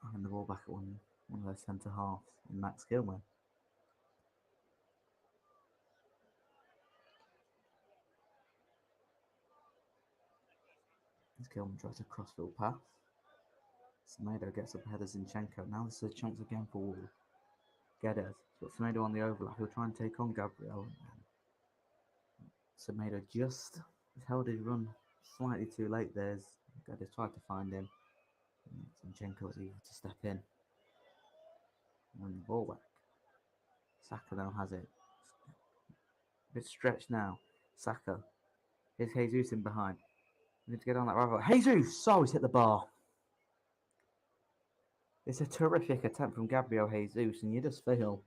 having the ball back at one of their centre halves in Max Gilman. As Kilman tries a crossfield pass. Semedo gets up ahead of Zinchenko. Now this is a chance again for Wolves. Guedes. Got Semedo on the overlap. He'll try and take on Gabriel. Semedo just held his run slightly too late. There's Guedes tried to find him. Zinchenko was able to step in. And the ball back. Saka now has it. A bit stretched now. Saka. Here's Jesus in behind. We need to get on that rival. Jesus! Oh, he's hit the bar. It's a terrific attempt from Gabriel Jesus, and you just feel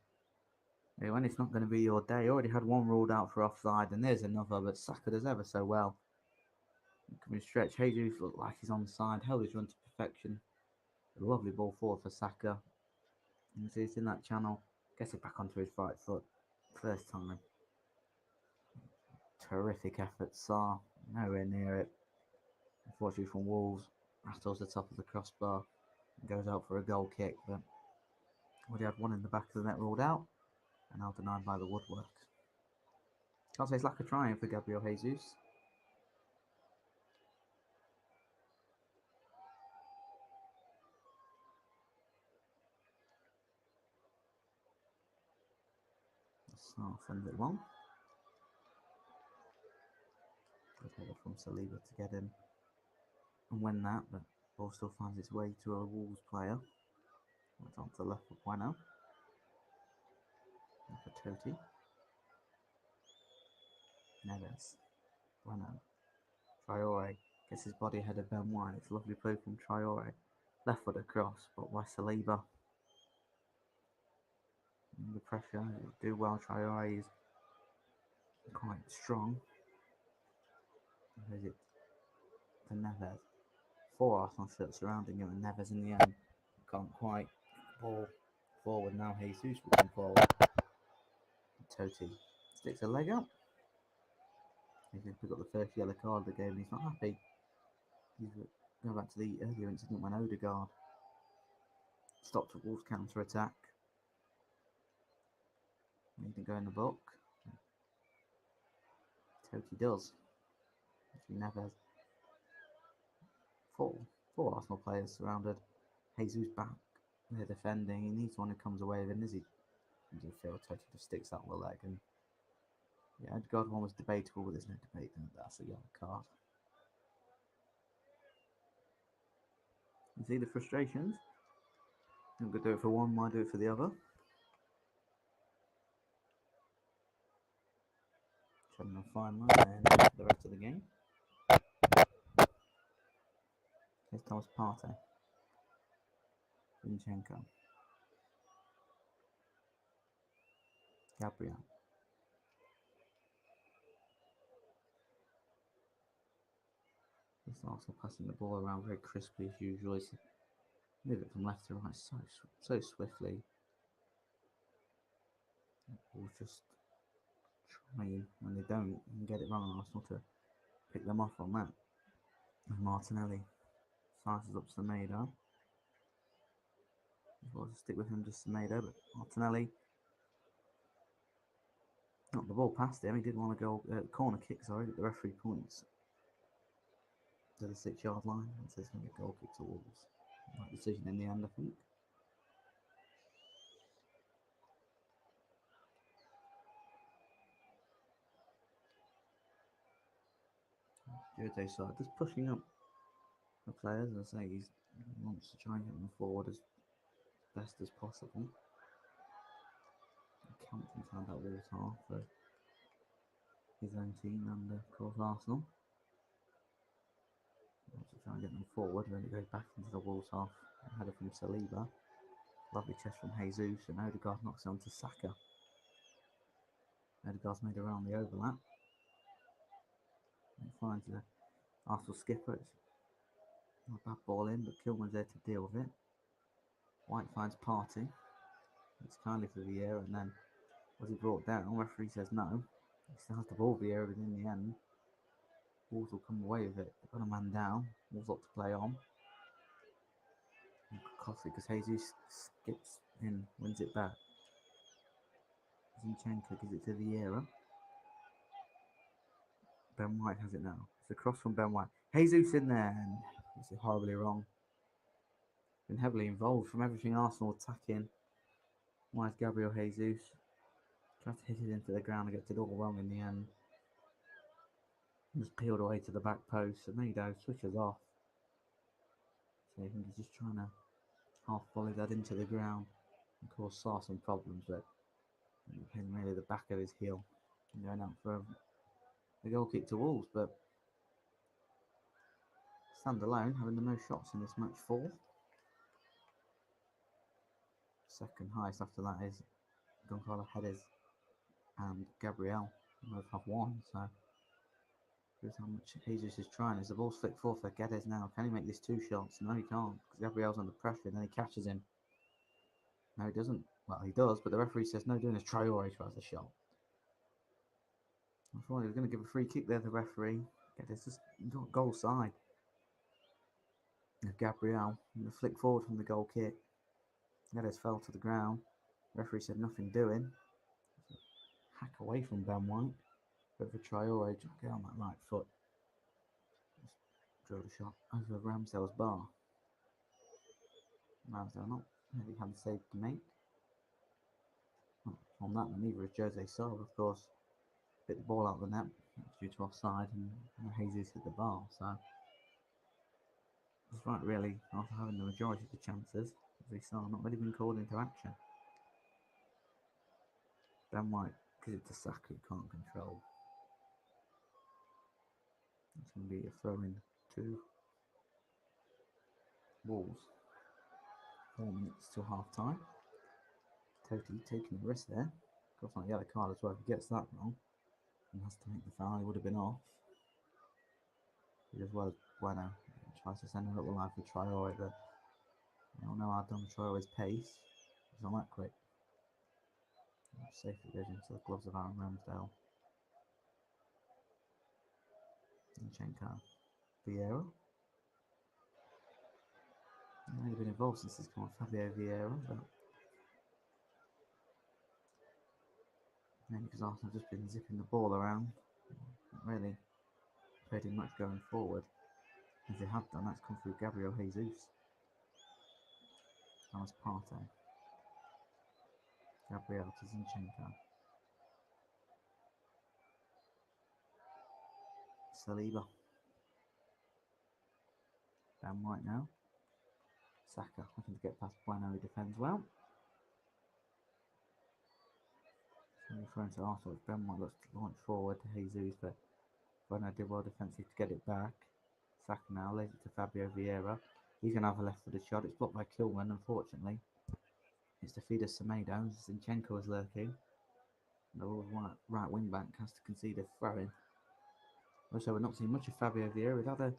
when it's not going to be your day. Already had one ruled out for offside, and there's another, but Saka does ever so well. Coming stretch, Jesus looked like he's on the side, held his run to perfection. A lovely ball forward for Saka. You see it's in that channel. Gets it back onto his right foot. First time. Terrific effort. Sarr, nowhere near it. Unfortunately from Wolves, rattles the top of the crossbar. Goes out for a goal kick, but already had one in the back of the net ruled out. And now denied by the woodwork. Can't say it's lack of trying for Gabriel Jesus. Sarr sends it long. Good header from Saliba to get in and win that, but ball still finds its way to a Wolves player. It's on to the left for Bueno. And for Totti. Neves. Bueno. Traore gets his body ahead of Ben White. It's a lovely play from Traore. Left foot across, but by Saliba. Under pressure, do well. Traore is quite strong. Where's it? To Neves. 4 Arsenal shirts surrounding him, and Neves in the end can't quite ball forward. Now Jesus will come forward. Totti sticks a leg up. He's going to pick up the first yellow card of the game. He's not happy. He's going back to the earlier incident when Odegaard stopped a Wolves counter attack. Need to go in the book. Totti does. Neves. Four Arsenal players surrounded. Jesus back. They're defending. He needs one who comes away with it. As he feel Totti just sticks out the leg. And yeah, Odegaard one was debatable, but there's no debate that that's a yellow card. You see the frustrations? I'm going to do it for one, might do it for the other. Treading a fine line and for the rest of the game. Here's Thomas Partey. Zinchenko. Gabriel. He's also passing the ball around very crisply as usual. He's moving from left to right so swiftly. We'll just try when they don't and get it wrong, Arsenal to pick them off on that. And Martinelli sizes up Semedo. We'll just stick with him, just Semedo, but Martinelli. Not the ball past him. He did want to go corner kick. Sorry, the referee points to the 6-yard line and says going to be a goal kick to Wolves. Right decision in the end, I think. Jose side just pushing up the players. As I say, he wants to try and get them forward as best as possible. Campton found out Wolves half for his own team and of course Arsenal. Wants to try and get them forward when it goes back into the Wolves half. Header from Saliba. Lovely chest from Jesus, and Odegaard knocks it onto Saka. Odegaard's made around the overlap. And finds the Arsenal skipper. It's not a bad ball in, but Kilman's there to deal with it. White finds Partey. It's kindly for Vieira, and then was he brought down? The referee says no. He still has the ball, Vieira, but in the end, Wolves will come away with it. They've got a man down. Wolves got to play on. Costly because Jesus skips in, wins it back. Zinchenko gives it to Vieira. Ben White has it now. It's a cross from Ben White. Jesus in there, and this is horribly wrong. Been heavily involved from everything Arsenal attacking. Why is Gabriel Jesus? Tried to hit it into the ground and gets it all wrong in the end. Just peeled away to the back post. Semedo switches off. So I think he's just trying to half volley that into the ground. Of course, saw some problems, but hitting really the back of his heel and going out for the goal kick to Wolves. But stand alone, having the most shots in this match, 4. Second highest after that is Goncalo Hedes and Gabriel. Both have 1, so here's how much Jesus is trying. As the ball's flicked forward for Guedes now. Can he make this 2 shots? No, he can't, because Gabriel's under pressure, and then he catches him. No, he doesn't. Well, he does, but the referee says no, doing his Traore tries the shot. I thought he was going to give a free kick there, the referee. Guedes just goal side. Gabriel, and the flick forward from the goal kick. Guedes fell to the ground. The referee said nothing doing. Hack away from Ben White. But for Traore, trying to get on that right foot. Just drilled a shot over Ramsdale's bar. Ramsdale not really had the save to make. On that, neither is Jose Silva, of course. Bit the ball out of the net due to offside, and Jesus hit the bar. So it's right, really, after having the majority of the chances, as we saw, not really been called into action. Ben White gives it to Saka, who can't control. It's going to be a throw in to Wolves. 4 minutes till half time. Totti taking a risk there. Of course, not a yellow card as well. If he gets that wrong and has to make the foul, he would have been off. As well as Bueno tries to send it up the line for Traore, but we all know how done Traore's pace. He's not that quick. Safely goes into the gloves of Aaron Ramsdale. Zinchenko. Vieira. He's only been involved since he's come on, Fabio Vieira, but mainly because Arsenal have just been zipping the ball around. Not really trading much going forward. As they have done, that's come through Gabriel Jesus. Thomas Partey. Gabriel to Zinchenko. Saliba. Ben White now. Saka looking to get past Bueno, who defends well. So referring to Arsenal, Ben White looks to launch forward to Jesus, but Bueno did well defensively to get it back. Saka now lays it to Fabio Vieira. He's going to have a left-footed shot. It's blocked by Kilman, unfortunately. It's the feed of Semedo. Zinchenko is lurking. The right wing back has to concede a throw-in. Also, we're not seeing much of Fabio Vieira. We've had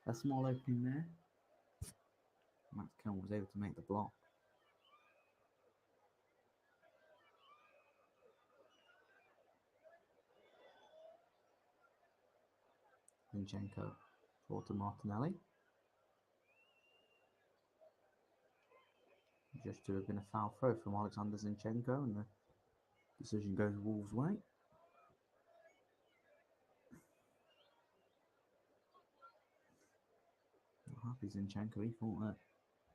a small opening there. Max Kilman was able to make the block. Zinchenko forward to Martinelli. Just to have been a foul throw from Alexander Zinchenko, and the decision goes Wolves' way. Not happy Zinchenko, he thought that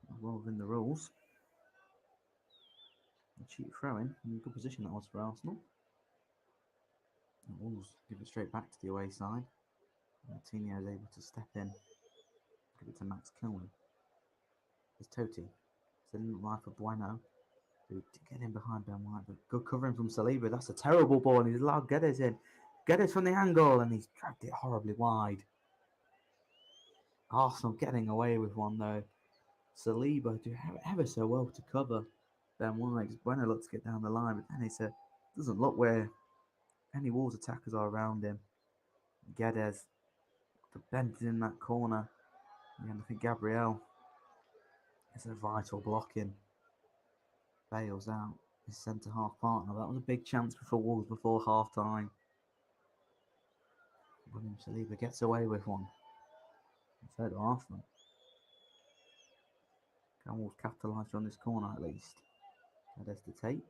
was well within the rules. A cheap throw-in, in good position that was for Arsenal. The Wolves give it straight back to the away side. Martinez is able to step in, give it to Max Kilman. It's Totti. It's in the line for Bueno. To get in behind Ben White, but good covering from Saliba. That's a terrible ball, and he's allowed Guedes in. Guedes from the angle, and he's dragged it horribly wide. Arsenal getting away with one though. Saliba do ever so well to cover Ben White. Bueno looks to get down the line, but then it doesn't look where any Wolves attackers are around him. Guedes, the bend in that corner, and I think Gabriel is a vital blocking. Bails out his centre half partner. That was a big chance for Wolves before half time. William Saliba gets away with one. So do Arsenal. Can Wolves capitalise on this corner at least? Guedes to take.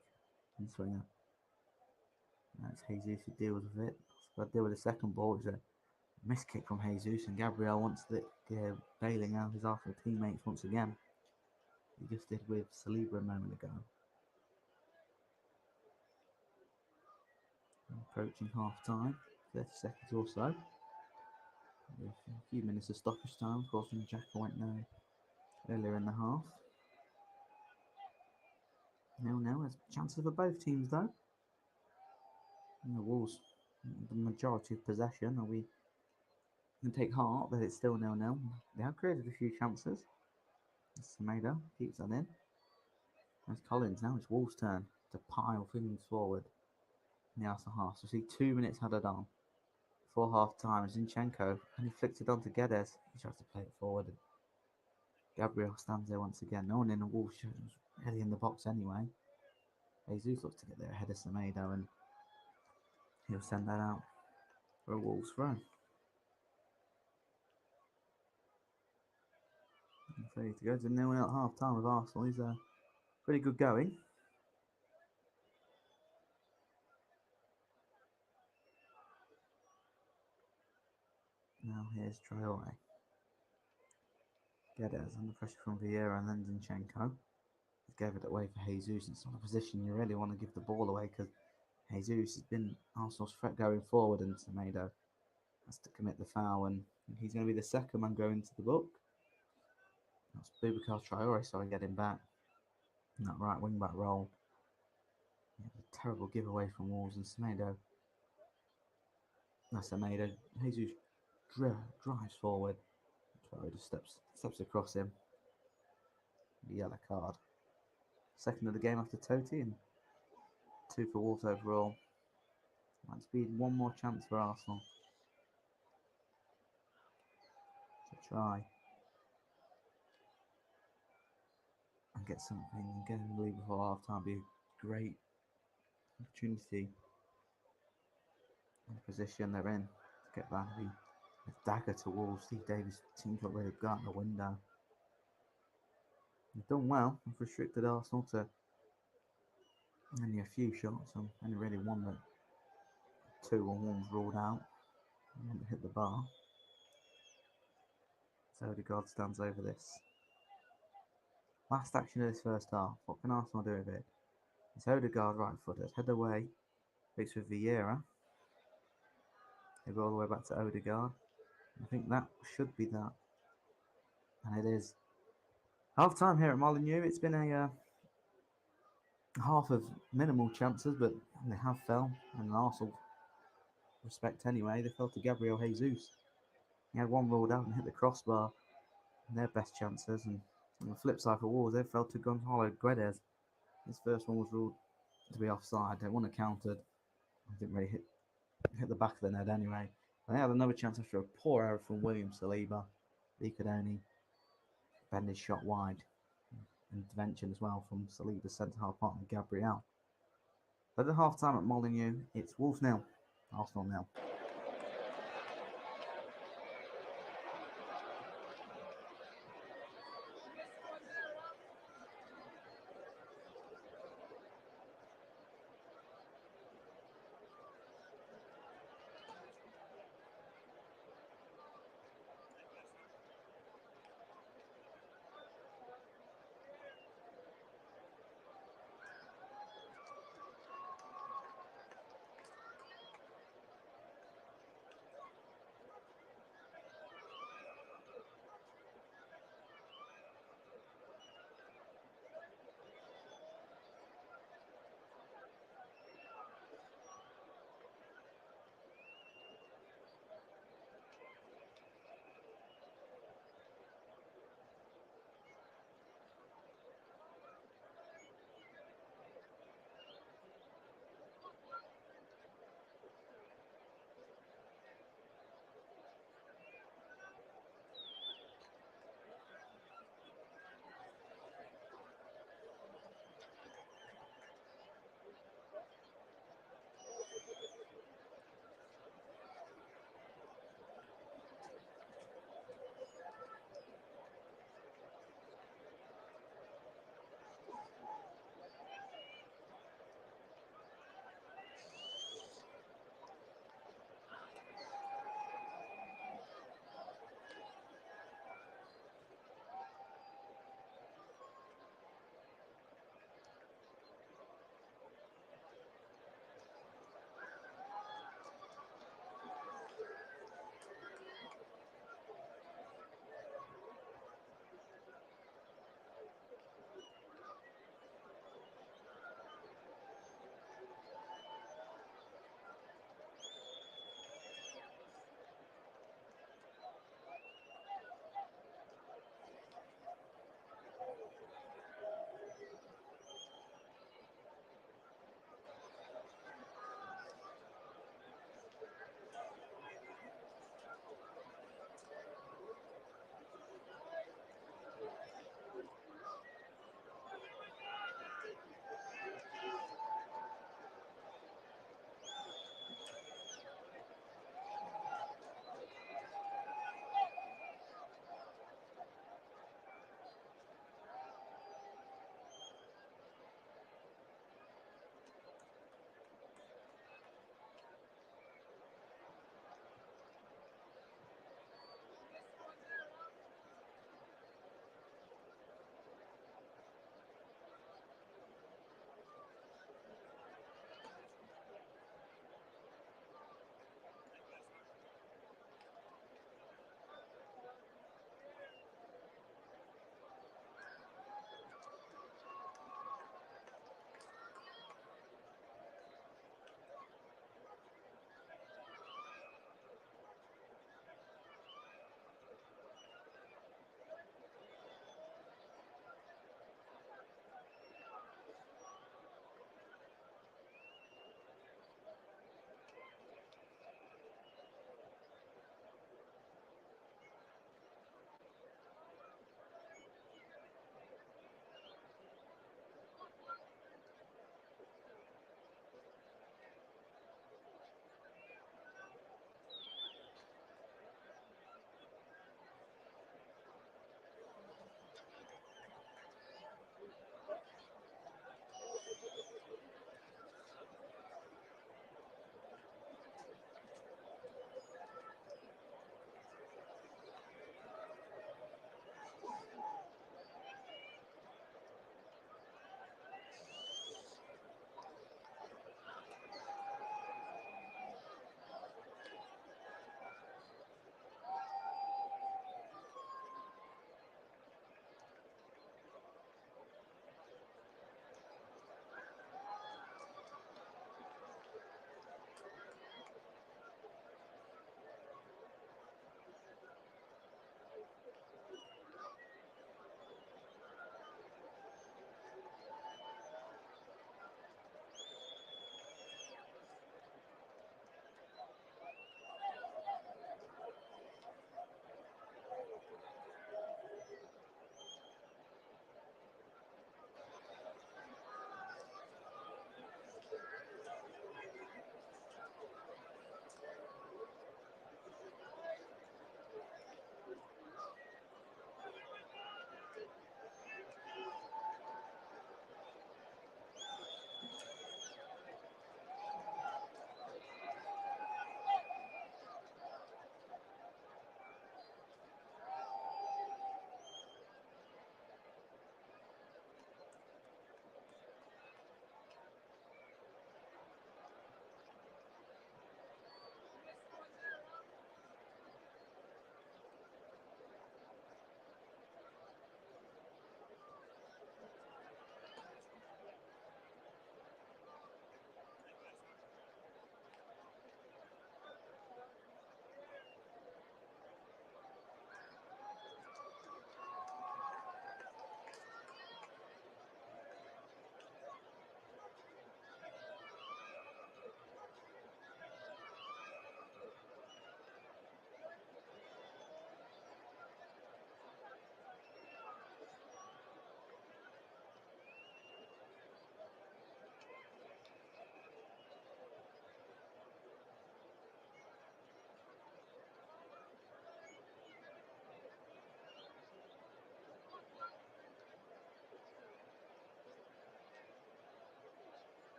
And swinger. That's Jesus who deals with it. Got to deal with the second ball. It's a Miss kick from Jesus, and Gabriel wants the bailing out his Arsenal teammates once again. He just did with Saliba a moment ago. Approaching half time, 30 seconds or so. With a few minutes of stoppage time, of course, when Xhaka went now earlier in the half. 0-0, there's chances for both teams though. And the Wolves, the majority of possession, and we can take heart that it's still 0-0. They have created a few chances. Semedo keeps that in. There's Collins now, it's Wolves' turn to pile things forward in the Arsenal half. So see 2 minutes added on. Before half time, Zinchenko, and he flicks it on to Guedes. He tries to play it forward. And Gabriel stands there once again. No one in the Wolves was really in the box anyway. Jesus looks to get there ahead of Semedo, and he'll send that out for a Wolves throw. So to go to 0-0 at half time with Arsenal is pretty good going. Now here's Traore. Guedes under pressure from Vieira and then Zinchenko. He gave it away for Jesus. It's not a position you really want to give the ball away because Jesus has been Arsenal's threat going forward, and Semedo has to commit the foul, and he's going to be the second man going to the book. That's Boubacar Traore, sorry, getting back. In that right wing back role. A terrible giveaway from Wolves, and Semedo. That's Semedo. Jesus drives forward. Traore just steps across him. The yellow card. Second of the game after Totti, and 2 for Wolves overall. Might be one more chance for Arsenal to try and get something and get in the lead before half time. Be a great opportunity in the position they're in to get back. A dagger to Wolves. Steve Davis seems like they've got the window. They've done well. They've restricted Arsenal to only a few shots, and only really one that 2 on 1's ruled out. One that hit the bar. So Odegaard stands over this. Last action of this first half. What can Arsenal do with it? It's Odegaard right footed. Head away. Fix with Vieira. They go all the way back to Odegaard. I think that should be that. And it is. Half time here at Molineux. It's been a half of minimal chances, but they have fell. And Arsenal, respect anyway, they fell to Gabriel Jesus. He had one ruled out and hit the crossbar. And their best chances. And on the flip side for Wolves, they fell to Gonzalo Guedes. His first one was ruled to be offside. They wouldn't have counted. I didn't really hit the back of the net anyway. And they had another chance after a poor error from William Saliba. He could only bend his shot wide. Intervention as well from Saliba's centre-half partner Gabriel. But at half time at Molineux, it's Wolves 0, Arsenal 0.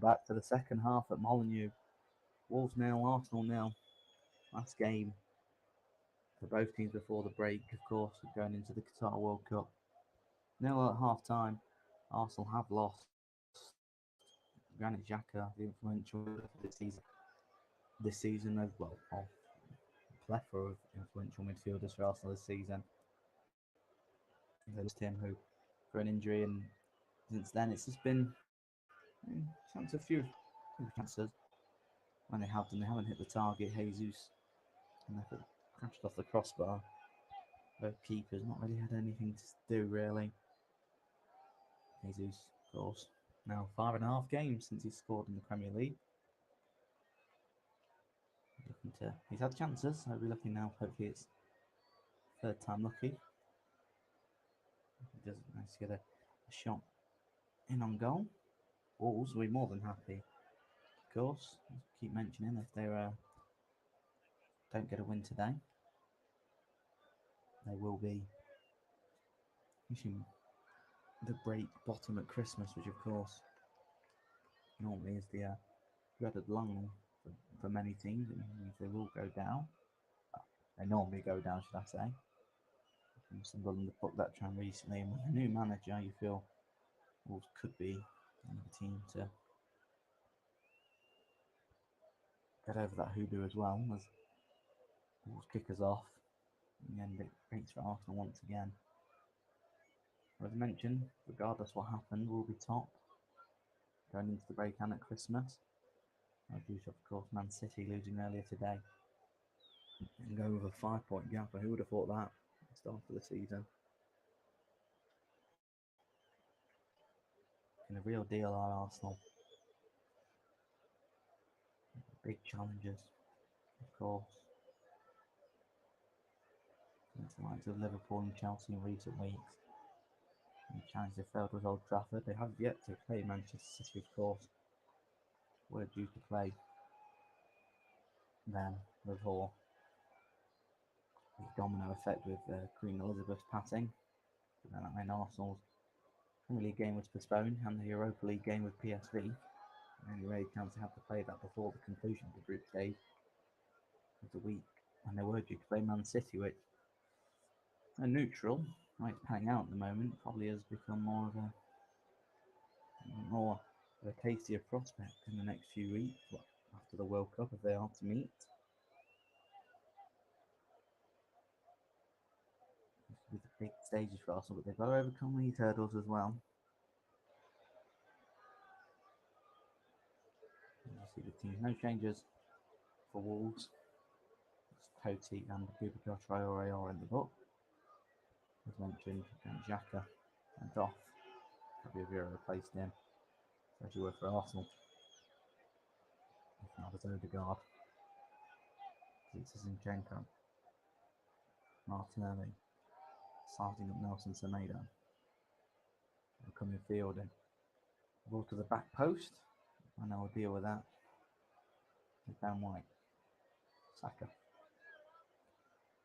back to the second half at Molineux. Wolves nil, Arsenal nil. Last game for both teams before the break, of course, going into the Qatar World Cup. Nil at half time. Arsenal have lost Granit Xhaka, the influential for this season as well. A plethora of influential midfielders for Arsenal this season. They lost him who for an injury, and since then it's just been a few chances. When they have them, they haven't hit the target. Jesus and they've crashed off the crossbar. Both keepers not really had anything to do really. Jesus, of course, now 5.5 games since he scored in the Premier League. He's had chances, so we're looking now. Hopefully it's third time lucky. He doesn't manage to get a shot in on goal. Wolves will be more than happy. Of course, keep mentioning if they don't get a win today, they will be pushing the break bottom at Christmas, which of course normally is the dreaded long for many teams. It means they will go down. They normally go down, should I say. Sunderland have booked that trend recently, and with a new manager, you feel Wolves could be a team to get over that hoodoo as well, as Wolves kick us off. In the end, it breaks for Arsenal once again. As mentioned, regardless what happened, we'll be top going into the break and at Christmas. Due to, of course, Man City losing earlier today. And go with a 5-point gap. Who would have thought that at the start of the season? And a real deal are Arsenal. Big challenges, of course. It's the likes of Liverpool and Chelsea in recent weeks. And the challenge they failed was Old Trafford. They have yet to play Manchester City, of course. We're due to play them before the domino effect with Queen Elizabeth passing. But then that meant Arsenal's Premier League game was postponed and the Europa League game with PSV. And only really chance to have to play that before the conclusion of the group stage of the week. And they were due to play Man City, which are neutral. Right, it's panning out at the moment. Probably has become more of a tastier prospect in the next few weeks after the World Cup if they are to meet. With the big stages for Arsenal, but they've got to overcome these hurdles as well. You see the teams, no changes for Wolves. Coty and Boubacar Traore are in the book. As mentioned, Xhaka went off. Vera replaced him. So she worked for Arsenal. If not, as Odegaard. Zinchenko. Martinelli. Starting up Nelson Semedo. They'll come in fielding. Ball to the back post. I know I'll deal with that. Ben White. Saka.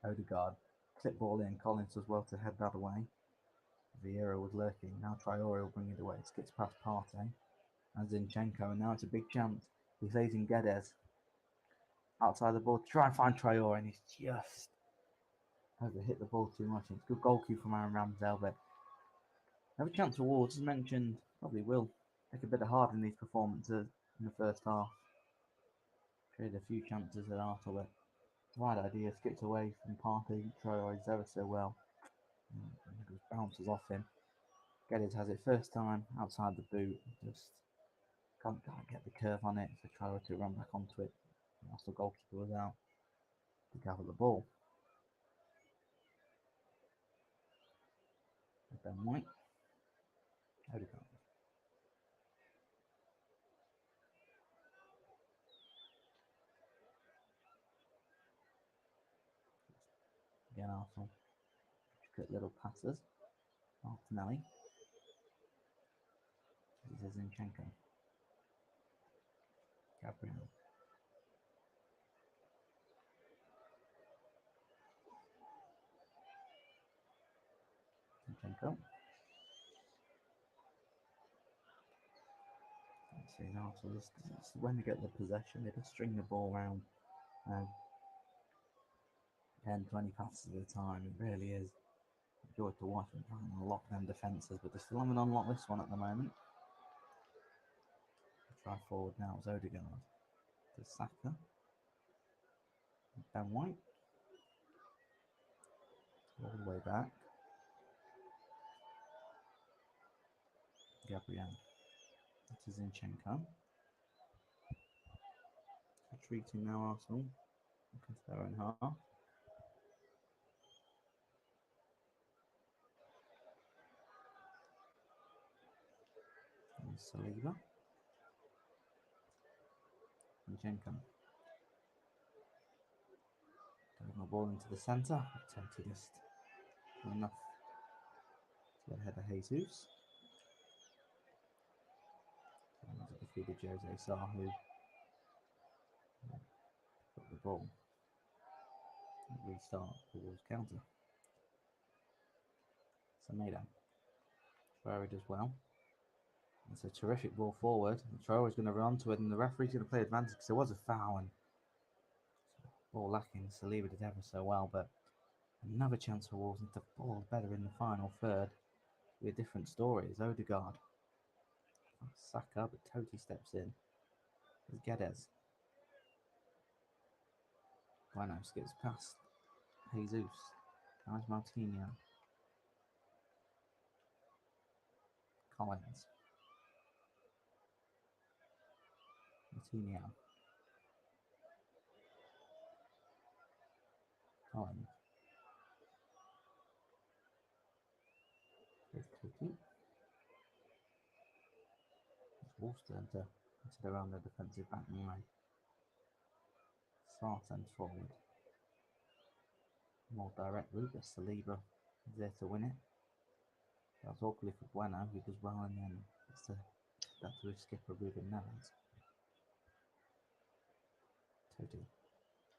Odegaard. Clip ball in. Collins does well to head that away. Vieira was lurking. Now Traore will bring it away. Skips past Partey. And Zinchenko. And now it's a big chance. He's facing Guedes. Outside the ball. Try and find Traore. And he's just hit the ball too much. It's good goal cue from Aaron Ramsdale. But have a chance for Wolves, as mentioned. Probably will take a bit of heart in these performances in the first half. Created a few chances at Arsenal, but right idea, skipped away from Partey. Traore ever so well. It just bounces off him. Guedes has it first time outside the boot. Just can't get the curve on it for Traore to run back onto it. The Arsenal goalkeeper was out to gather the ball. Ben White. Odegaard. Again, Arsenal. Good little passes. Martinelli. This is Zinchenko. Gabriel. Zinchenko. See, Arsenal just when they get the possession, they just string the ball around 10, 20 passes at a time. It really is a joy to watch them trying to unlock them defences, but they still haven't unlocked this one at the moment. Try forward now, it's Odegaard to Saka. Ben White. All the way back. Gabriel. That is Zinchenko. Retreating now, Arsenal. Looking to their own half. And Saliba. Zinchenko. Getting the ball into the centre. Attempted just enough to get ahead of Jesus. Defeated Jose Sa, who put the ball. Restart the Wolves counter. Semedo. Traore does well. It's a terrific ball forward. Traore's going to run to it, and the referee's going to play advantage because there was a foul and ball lacking. Saliba did ever so well, but another chance for Wolves to ball better in the final third. Be a different story. It's Odegaard. Saka, but Totti steps in. There's Guedes. Bueno skips past Jesus. Nice Martinho. Collins. Martinho. Collins. There's Totti. It's Wolves turn to consider around the defensive back line. Sarr sends forward. More direct route, but Saliba is there to win it. That was awkwardly for Bueno, who does well in the end. It's that to his skipper Ruben Neves. Totti.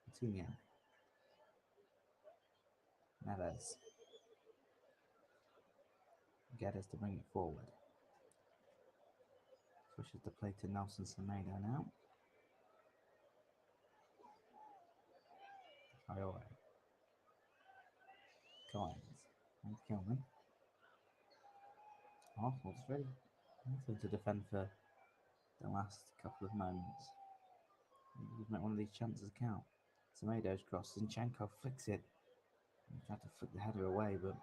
Coutinho. Neves. Guedes to bring it forward. Switches the play to Nelson Semedo now. Traore. Collins. And Kilman. Arsenal's ready to defend for the last couple of moments. You've met one of these chances count. Semedo's cross. Zinchenko flicks it. He tried to flick the header away, but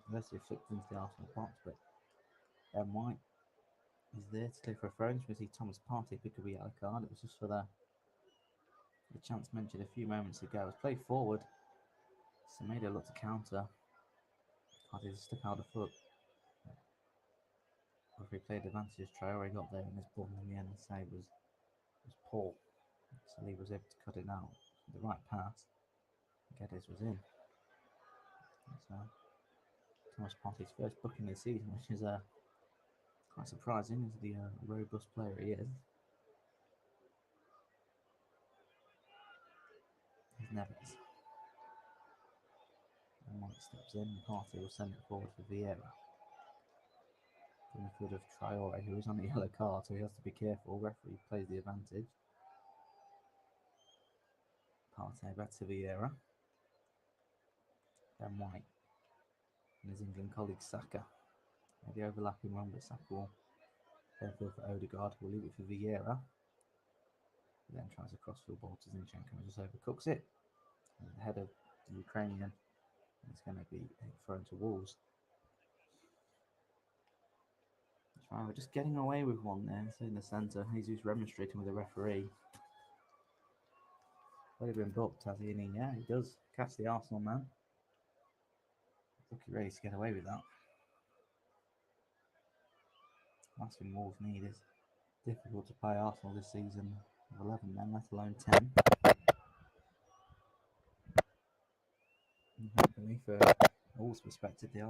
eventually flicked into the Arsenal box. But Ben White is there to go for a throw. We see Thomas Partey pick up a yellow card. It was just for the chance mentioned a few moments ago. It was played forward. Semedo looked to counter. Partey just stuck out the foot. If he played advantage, Traore got there, and his ball in the end, the save was poor. So he was able to cut it out. The right pass. Guedes was in. So Thomas Partey's first booking this season, which is quite surprising as the robust player he is. Here's Neves. And White steps in, and Partey will send it forward for Vieira. In the field of Traore, who is on a yellow card, so he has to be careful. Referee plays the advantage. Partey back to Vieira. Ben White. And his England colleague Saka. The overlapping one, but Saka will then field for Odegaard. We'll leave it for Vieira. He then tries a crossfield ball to Zinchenko and just overcooks it. And the head of the Ukrainian. It's going to be thrown to Wolves. Right, we're just getting away with one there. So in the centre, Jesus remonstrating with the referee. Would have been booked, has he? And yeah, he does catch the Arsenal man. Looking ready to get away with that. Last thing Wolves need is difficult to play Arsenal this season with 11 men, let alone 10. And hopefully, for Wolves' perspective, the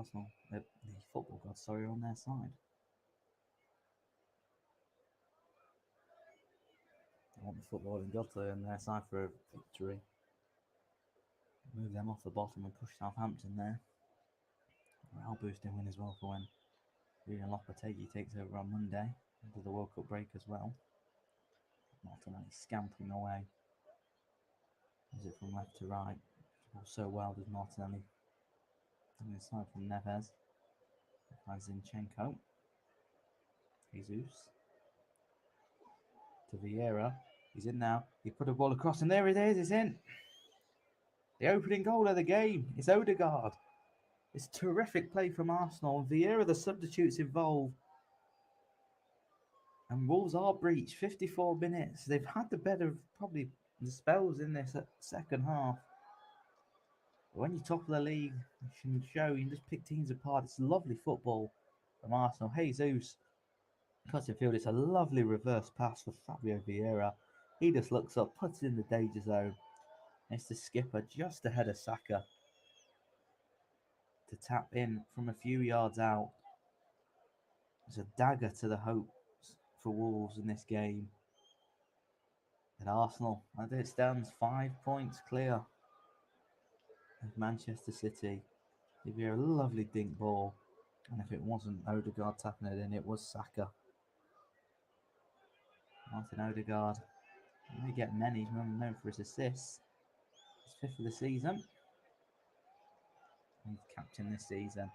football gods, are on their side. I want the footballing gods on their side for a victory. Move them off the bottom and push Southampton there. Morale boosting win as well for when Julian Lopetegui takes over on Monday. into the World Cup break as well. Martinelli scampering away. Is it from left to right? So well does Martinelli. And inside from Neves. By Zinchenko. Jesus. To Vieira. He's in now. He put a ball across and there it is. It's in. The opening goal of the game. It's Odegaard. It's terrific play from Arsenal. Vieira, the substitutes involved. And Wolves are breached. 54 minutes. They've had the better of probably the spells in this second half. But when you're top of the league, you can show, you can just pick teams apart. It's lovely football from Arsenal. Jesus cuts infield. It's a lovely reverse pass for Fabio Vieira. He just looks up, puts it in the danger zone. It's the skipper just ahead of Saka to tap in from a few yards out. It's a dagger to the hopes for Wolves in this game. And Arsenal, as it stands, 5 points clear of Manchester City. Give you a lovely dink ball. And if it wasn't Odegaard tapping it in, it was Saka. Martin Odegaard. He may get many. He's known for his assists. He's fifth of the season. He's captain this season.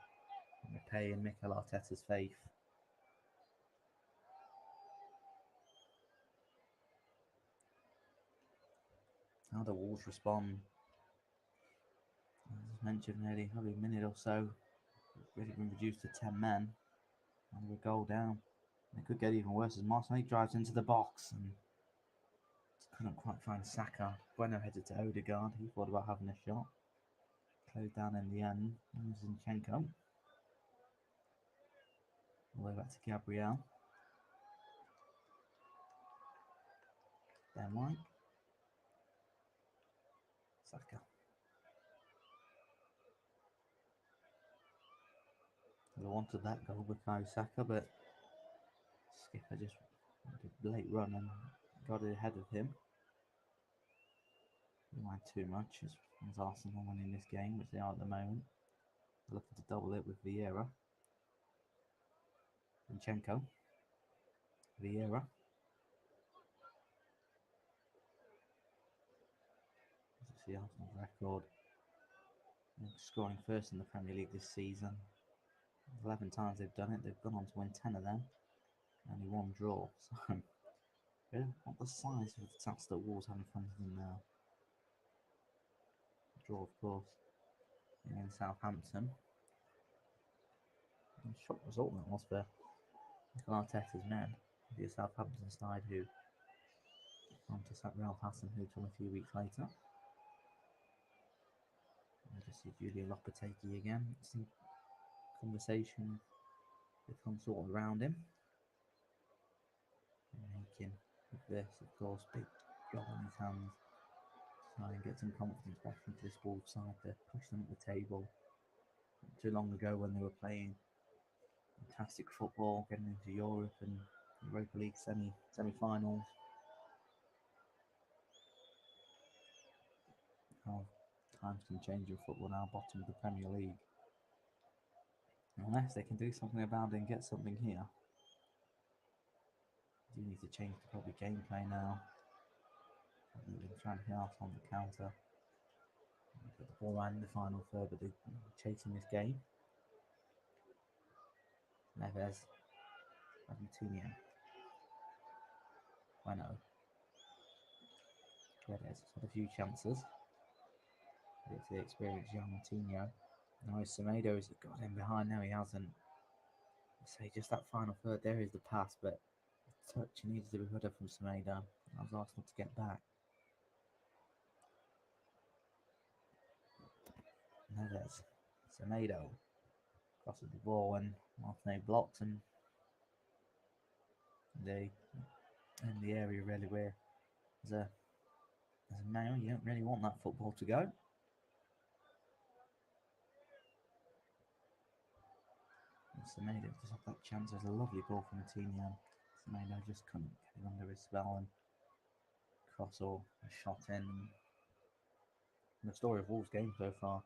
Repaying Mikel Arteta's faith. How the Wolves respond. As mentioned, nearly every minute or so, really been reduced to 10 men. And we're a goal down. It could get even worse as Martinelli drives into the box and couldn't quite find Saka. Bueno headed to Odegaard. He thought about having a shot. Closed down in the end. And Zinchenko. All the way back to Gabriel. Ben White. Saka. I wanted that goal with Saka, but skipper just did a late run and got it ahead of him. Didn't mind too much as Arsenal winning this game, which they are at the moment. They're looking to double it with Vieira. Zinchenko. Vieira. This is the Arsenal record. Scoring first in the Premier League this season. 11 times they've done it. They've gone on to win 10 of them. Only one draw. So, not the size of the task that Wolves have in front of them now. Draw, of course, against Southampton. And a shock result that was for Mikel Arteta's men. The Southampton side who on to sack Ralph Hasenhüttl a few weeks later. I just see Julian Lopetegui again. Some conversation becomes sort of around him. Making with this, of course, big job on his hands. Try and get some confidence back into this Wolves side to push them at the table. Not too long ago when they were playing fantastic football, getting into Europe and Europa League semi-finals. How times can change in football now, bottom of the Premier League. Unless they can do something about it and get something here. Do need to change the probably gameplay now. They've been trying to hit off on the counter. Put the ball right in the final third, but they're chasing this game. Neves. Argentina. Bueno. Guedes had a few chances. It's the experienced young Martinho. Now Semedo's got him behind. Now he hasn't. So just that final third, there is the pass, but the touch needs to be better from Semedo. Allows Arsenal to get back. Neves. Semedo crosses the ball and Martinez blocks and they in the area really where as a male you don't really want that football to go. Semedo just had that chance. There's a lovely ball from Martinho. Semedo just couldn't get it under his spell and cross or a shot in. And the story of Wolves' game so far,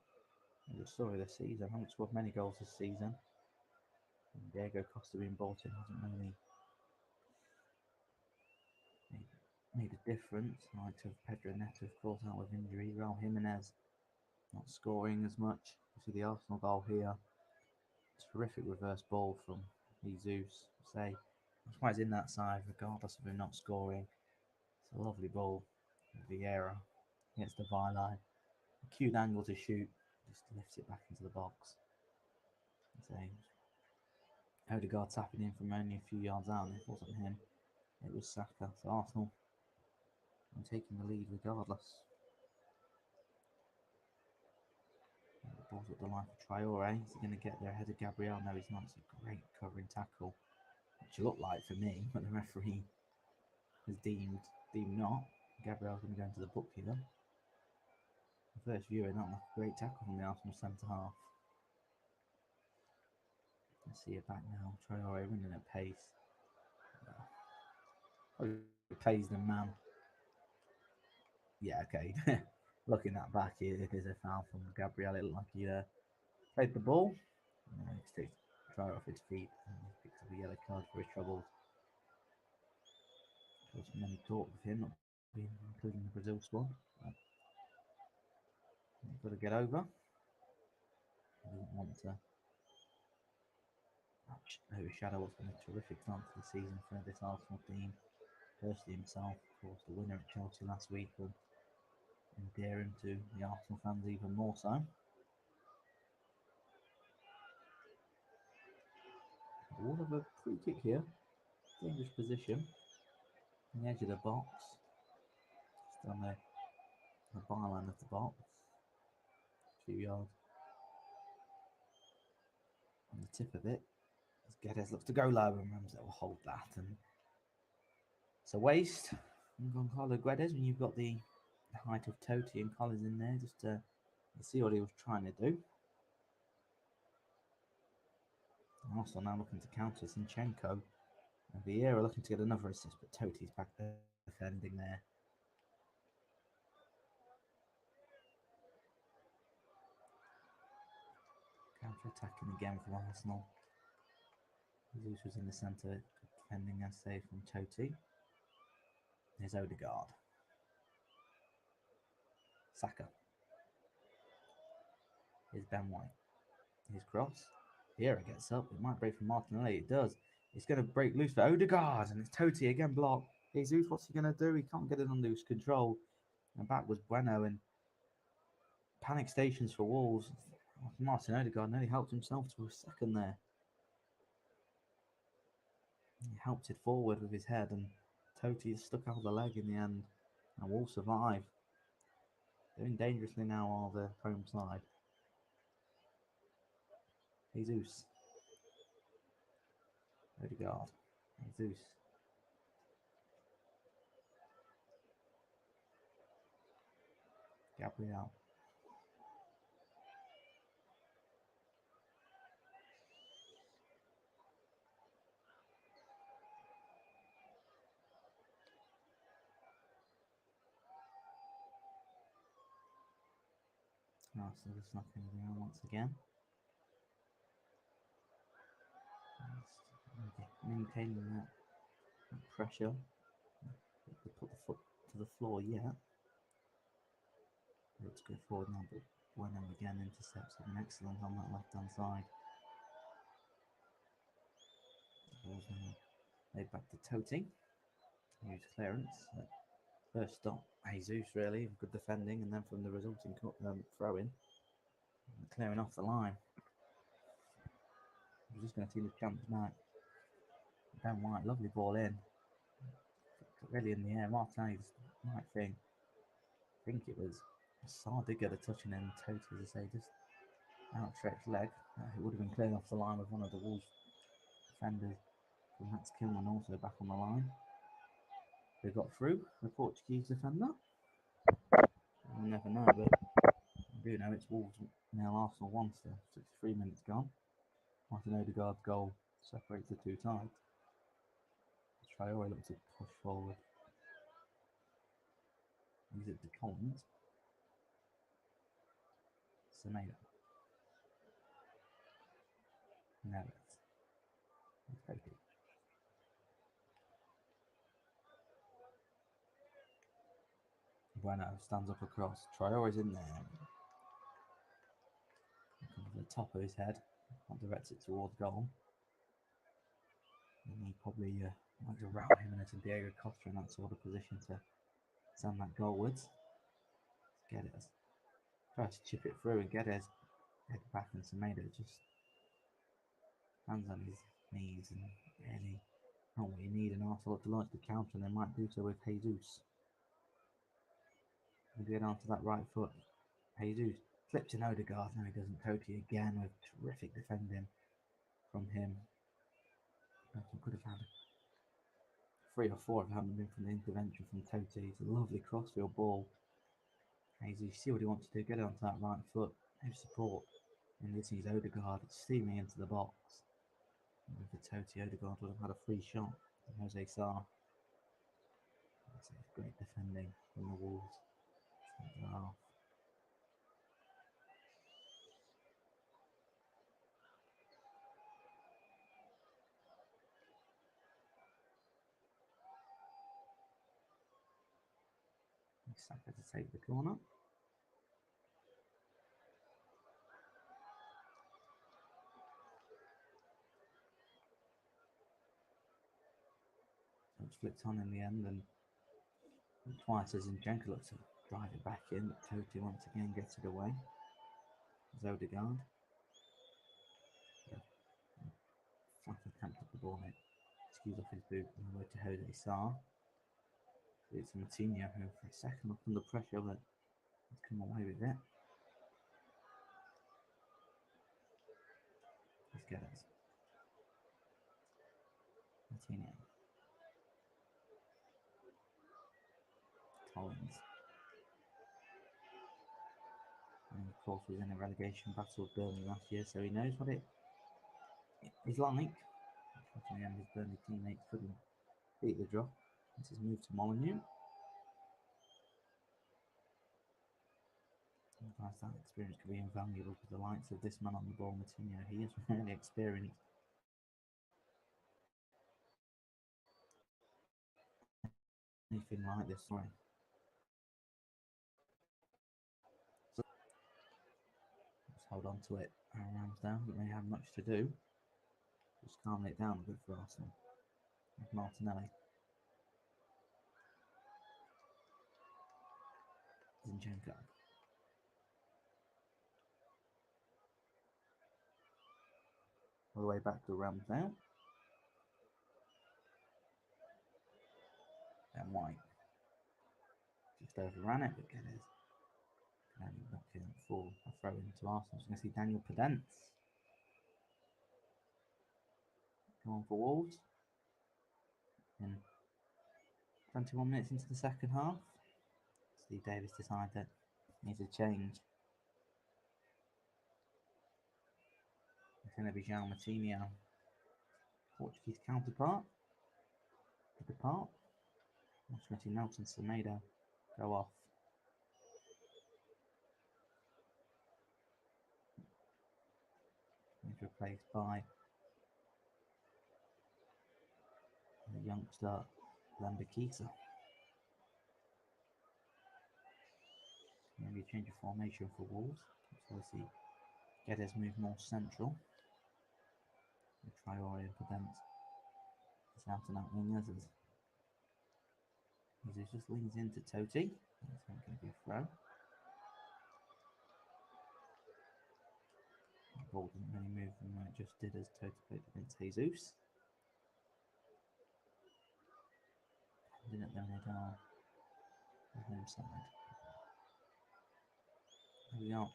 the story of the season. Haven't scored many goals this season. And Diego Costa being brought in hasn't really made a difference. Like to Pedro Neto, of course, out with injury. Raul Jimenez not scoring as much. You see the Arsenal goal here. Terrific reverse ball from Jesus. Say, that's why he's in that side, regardless of him not scoring. It's a lovely ball. Vieira gets the byline. Acute angle to shoot. Just lifts it back into the box. Say, Odegaard tapping in from only a few yards out, and it wasn't him. It was Saka. So Arsenal are taking the lead regardless. The ball's up the line for Traore. Is he going to get there ahead of Gabriel? No, he's not. It's a great covering tackle. Which looked like for me, but the referee has deemed not. Gabriel's going to go into the book here. The first viewer, not a great tackle from the Arsenal centre half. Let's see it back now. Traore running at pace. Oh, plays the man. Yeah, okay. Looking that back, it is a foul from Gabriel. It looked like he played the ball. He takes Traore off his feet and he picks up a yellow card for his troubles. There was many talk of him not being included in the Brazil squad. He's got to get over. He doesn't want to overshadow what's been a terrific start to the season for this Arsenal team. Personally himself, of course, the winner at Chelsea last week will endear him to the Arsenal fans even more so. We'll have a free kick here. Dangerous position. On the edge of the box. Just on the byline of the box. 2 yards. On the tip of it. As Guedes looks to go low and Ramsey will hold that. And it's a waste from Gonzalo Guedes when you've got the height of Totti and Collins in there just to see what he was trying to do. And also now looking to counter Zinchenko. And Vieira looking to get another assist, but Totti's back there defending there. Counter-attacking again from Arsenal. Jesus was in the centre, defending and save from Totti. There's Odegaard. Saka. Here's Ben White. His cross. Here it gets up. It might break from Martinelli. It does. It's going to break loose for Odegaard. And it's Totti again blocked. Jesus, what's he going to do? He can't get it under his control. And back was Bueno. And panic stations for Wolves. Martin Odegaard nearly helped himself to a second there. He helped it forward with his head. And Totti stuck out the leg in the end. And Wolves survive. Doing dangerously now on the home side. Jesus. Odegaard. Jesus. Gabriel. Oh, so there's nothing around once again. Maintaining that pressure. They put the foot to the floor yet. Let's go forward now, but Bueno again intercepts with an excellent on that left hand side. Ball's now laid back to Totti. Huge clearance. First stop, Jesus really, good defending, and then from the resulting throw in, clearing off the line. We're just going to see the chance back. Ben White, lovely ball in. Really in the air. Martinelli's right thing. I think it was Sardiga the touching in Totti, as I say, just outstretched leg. It would have been cleared off the line with one of the Wolves defenders from Max Kilman also back on the line. They got through the Portuguese defender. We'll never know, but I do know it's Wolves now Arsenal 1 still. 63 minutes gone. Martin Odegaard's goal separates the two sides. Traore looks to push forward. He's at the Collins. Semedo. Neves. Totti. Bueno stands up across. Traore's in there. Comes to the top of his head. And directs it towards goal. And he probably might have wrapped him into Diego Costa in that sort of position to send that goalwards. Guedes tries to chip it through, and Guedes head back, and Semedo just hands on his knees and really not what you need an Arsenal to launch the counter, and they might do so with Jesus. We'll get onto that right foot. Jesus flips in Odegaard. No, he doesn't. Totti again with terrific defending from him. I think could have had 3 or 4 if it hadn't been from the intervention from Totti. It's a lovely crossfield ball. Jesus, see what he wants to do. Get it onto that right foot. No support. And this is Odegaard steaming into the box. And with the Totti, Odegaard would have had a free shot. And Jose Sarr. That's great defending from the Wolves. Wow. Saka to take the corner. So it's flicked on in the end, and twice as Zinchenko looks to drive it back in, but Totti once again gets it away. Odegaard. Flat attempt at the ball, it skews off his boot and away to Jose Sarr. It's Martinho who for a second looked under pressure, but he's come away with it. Let's get it. Martinho. Collins. And of course was in a relegation battle with Burnley last year, so he knows what it is like. Unfortunately, his Burnley teammates couldn't beat the drop. This is moved to Molineux. Sometimes that experience can be invaluable with the likes of this man on the ball, Martinho. He is really experienced. Anything like this, sorry. So let's hold on to it. Ramsdale doesn't really have much to do. Just calming it down a bit for Arsenal. With Martinelli. Zinchenko. All the way back to Ramsdale. And White. Just overran it, but Guedes can only knock in for a throw into Arsenal. So going to see Daniel Podence come on for Wolves. In 21 minutes into the second half, Steve Davis decided that he needs a change. It's going to be João Martinho, Portuguese counterpart, to depart. Ultimately, Nelson Semedo go off. He's replaced by the youngster Lambakisa. Maybe a change of formation for Wolves. So we see Guedes move more central. The Traore and Podence is out and out wingers as Jesus just leans into Totti. That's not going to be a throw. The ball didn't really move from where it just did as Totti played against Jesus. Didn't know they are the home side. Here we are.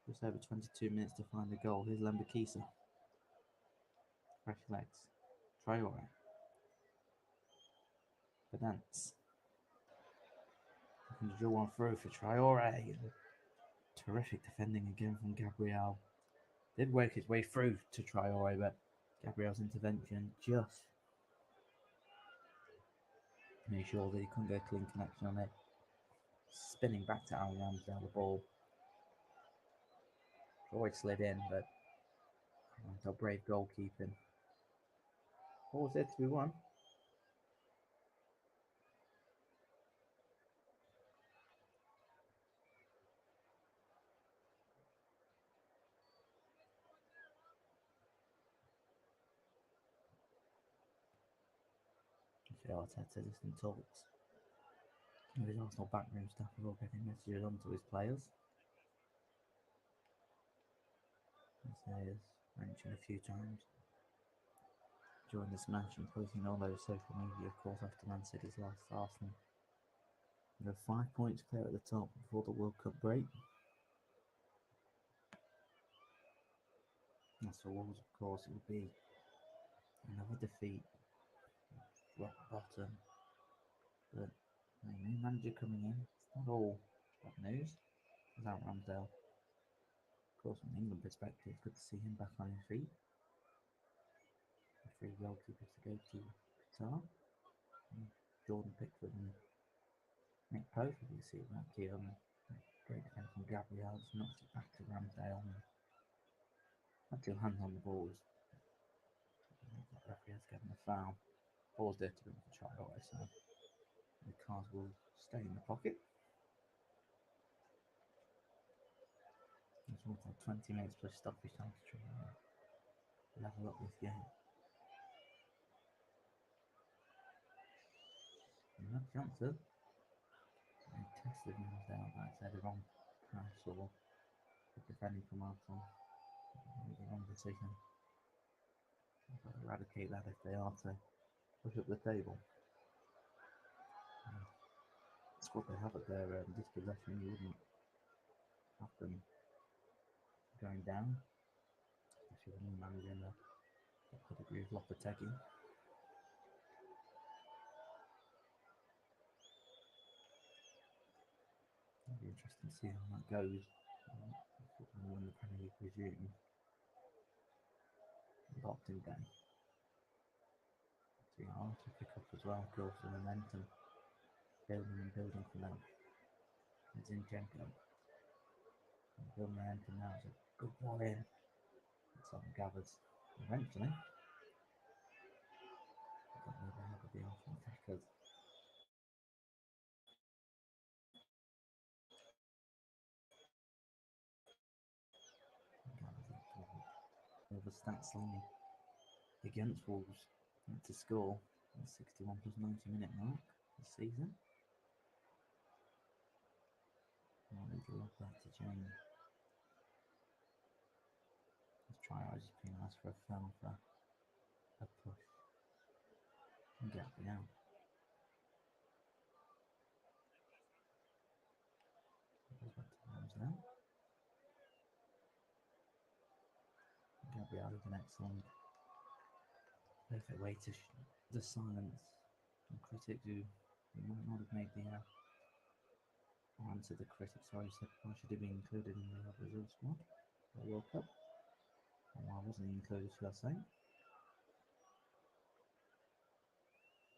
Just over 22 minutes to find the goal. Here's Lambakisa. Fresh legs. Traore. Podence. Looking to drill one through for Traore. Terrific defending again from Gabriel. Did work his way through to Traore, but Gabriel's intervention just made sure that he couldn't get a clean connection on it. Spinning back to Aaron Ramsdale, the ball. Always slid in, but brave goalkeeping. What was it to be won? Arteta just in talks with his Arsenal backroom staff are all getting messages onto his players. As he has mentioned a few times during this match and posting all over social media, of course, after Man City's loss to Arsenal. They're 5 points clear at the top before the World Cup break. As for Wolves, of course, it would be another defeat, rock bottom. But a new manager coming in, it's not all bad news. Without Ramsdale, of course, from an England perspective, good to see him back on his feet. The three goalkeepers to go to Qatar. Jordan Pickford and Nick Pope, you see that here. Great defence from Gabriel, just knocks it back to Ramsdale. Had two hands on the ball. The referee has given a foul. Ball's there to be able to try away, so the cards will stay in the pocket. It's also 20 minutes plus stoppage time to try and level up this game. No chances. They tested Ramsdale, but it's the wrong pass or defending from Arsenal. The wrong decision. They've got to eradicate that if they are to push up the table. That's what they have at their dispossession. You wouldn't have them going down, especially when you're managing a degree of Lopetegui. It'll be interesting to see how that goes when the Premier League resumes. Boxing Day. It's been hard to pick up as well, of course, the momentum building for them. Zinchenko. Building momentum now. It's a good ball in. It's on Gabbers. Eventually, got the help of the Arsenal attackers. The stats line against Wolves to score the 61 plus 90 minute mark this season. I'll need a lot of that to change. Let's try out just penalised for a foul for a push. And get me out. Goes back to Ramsdale. Gabriel is an excellent, perfect way to silence some critics who might not have made the answer the critics. Sorry, said I should have been included in the reserve squad for the World Cup. And I wasn't included, should I say?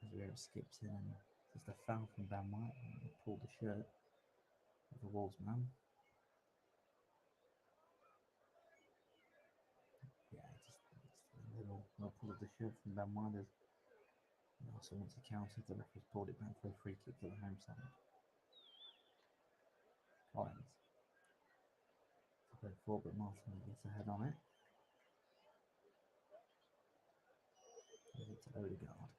As Vera skips in, and just a foul from Ben White, and he pulled the shirt of the Wolves man. Yeah, just a little pull of the shirt from Ben White. Also, once he counted, the referee's pulled it back for a free kick to the home side. Collins. To go forward, but Martin gets ahead on it. Give it to Odegaard.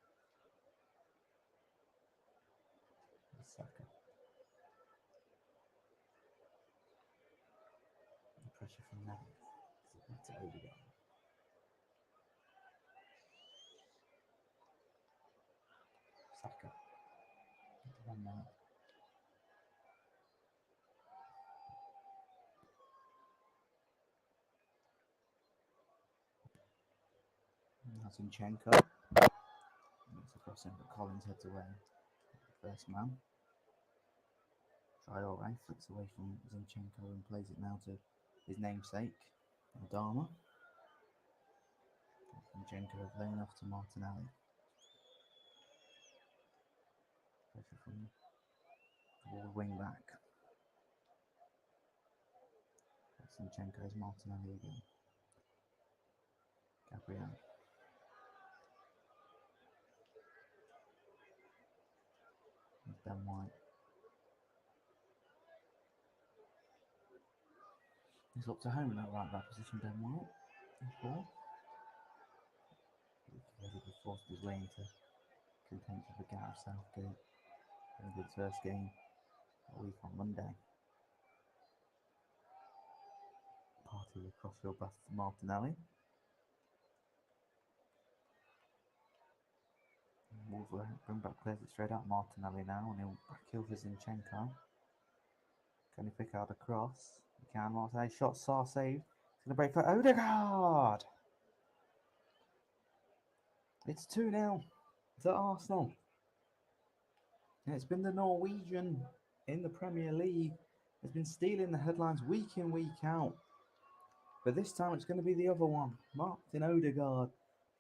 Saka. The pressure from Neves. Back to Odegaard. Saka. 1 minute. Zinchenko. It's across him, but Collins heads away. First man. Traore flicks away from Zinchenko and plays it now to his namesake, Adama. Zinchenko playing off to Martinelli. Pressure from the wing back. Zinchenko's Martinelli again. Gabriel. Ben White. He's looked to home in that right back position, Ben White. Ball. He forced his way into contention for Gareth Southgate. Very good first game a week on Monday. Party with crossfield pass to Martinelli. Wolves will bring back players straight out Martinelli now, and he'll backhill for Zinchenko. Can he pick out a cross? He can. Martinelli shot, Sarr saved. It's going to break for Odegaard. It's 2-0 to Arsenal. And it's been the Norwegian in the Premier League has been stealing the headlines week in, week out. But this time it's going to be the other one. Martin Odegaard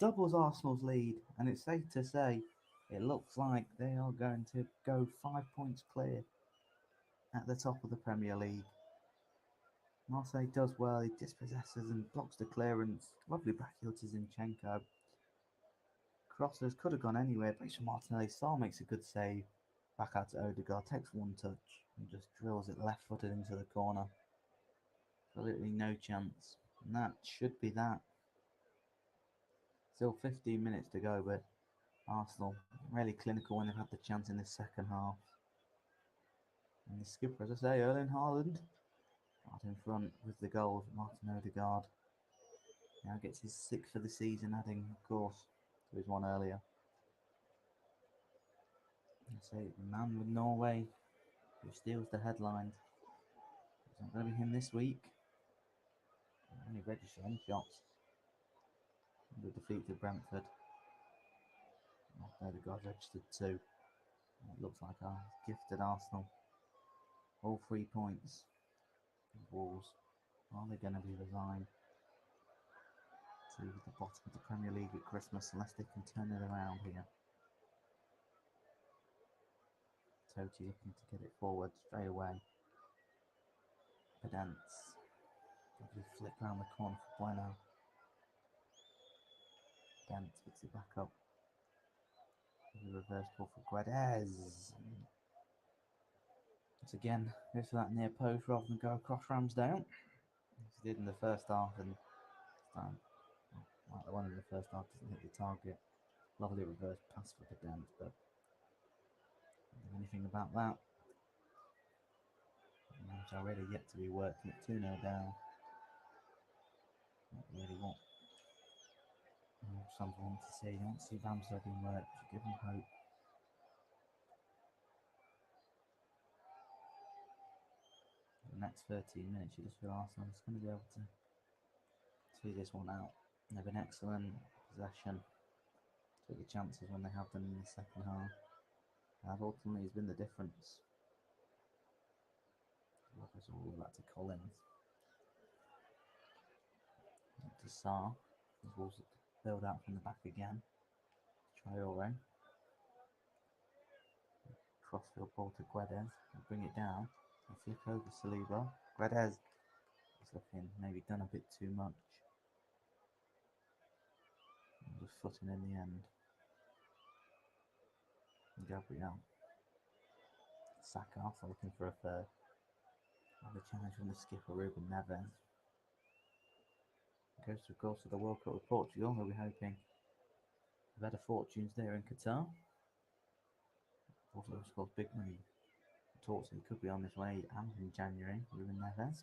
doubles Arsenal's lead, and it's safe to say it looks like they are going to go 5 points clear at the top of the Premier League. Marseille does well, he dispossesses and blocks the clearance. Lovely backheel to Zinchenko. Crosses could have gone anywhere, but from Martinelli. Sarr makes a good save. Back out to Odegaard, takes one touch and just drills it left-footed into the corner. Absolutely no chance. And that should be that. Still 15 minutes to go, but Arsenal really clinical when they've had the chance in the second half. And the skipper, as I say, Erling Haaland, out in front with the goal. Martin Odegaard now gets his 6th for the season, adding, of course, to his one earlier. I say the man with Norway who steals the headlines. It's not going to be him this week. Only registered any shots. The defeat to Brentford. Odegaard registered 2. It looks like our gifted Arsenal. All 3 points. Wolves, are they going to be resigned to the bottom of the Premier League at Christmas unless they can turn it around here? Totti looking to get it forward straight away. Pedance. Lovely flick round the corner for Bueno. Pedance picks it back up. The reverse ball for Guedes. Once again, goes for that near post rather than go across Ramsdale. As he did in the first half, and this time, like the one in the first half, doesn't hit the target. Lovely reverse pass for Pedance, but anything about that. Match already yet to be worked at 2-0 down. Not really what some want to see. You don't see Ramsdale being worked, give him hope. The next 13 minutes, you just feel Arsenal is going to be able to see this one out. They've been excellent possession. Took the chances when they have done in the second half. That ultimately has been the difference. It's all that to Collins. To Sarr. As Wolves build out from the back again. Traore. Crossfield ball to Guedes. Bring it down. And flick over Saliba. Guedes is looking maybe done a bit too much. And just footing in the end. Gabriel. Saka also looking for a third. Another challenge from the skipper, Ruben Neves. Goes to, of course, to the World Cup with Portugal. We'll be hoping better fortunes there in Qatar. Also, of course, big money talks he could be on his way and in January. Ruben Neves.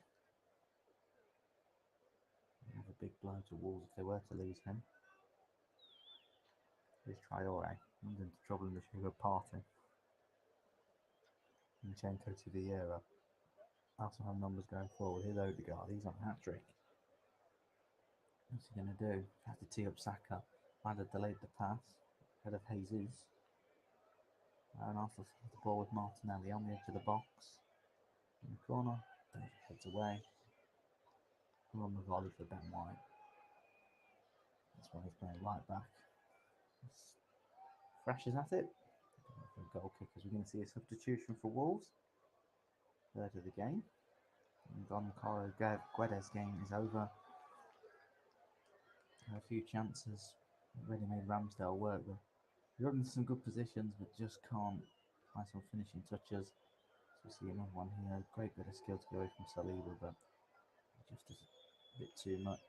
Another big blow to Wolves if they were to lose him. Here's Traore. Comes into trouble in the sugar party. Zinchenko to Vieira. Also have numbers going forward. Here's Odegaard. He's on hat-trick. What's he going to do? Have to tee up Saka. Might have delayed the pass. Ahead of Jesus. And also the ball with Martinelli on the edge of the box. In the corner. Heads away. On the volley for Ben White. That's why he's playing right back. Thrashes at it. For goal kickers, we're going to see a substitution for Wolves. Third of the game. And Goncalo Guedes' game is over. Had a few chances. Really made Ramsdale work. But he's running some good positions, but just can't find some finishing touches. So we see another one here. Great bit of skill to go away from Saliba, but just a bit too much.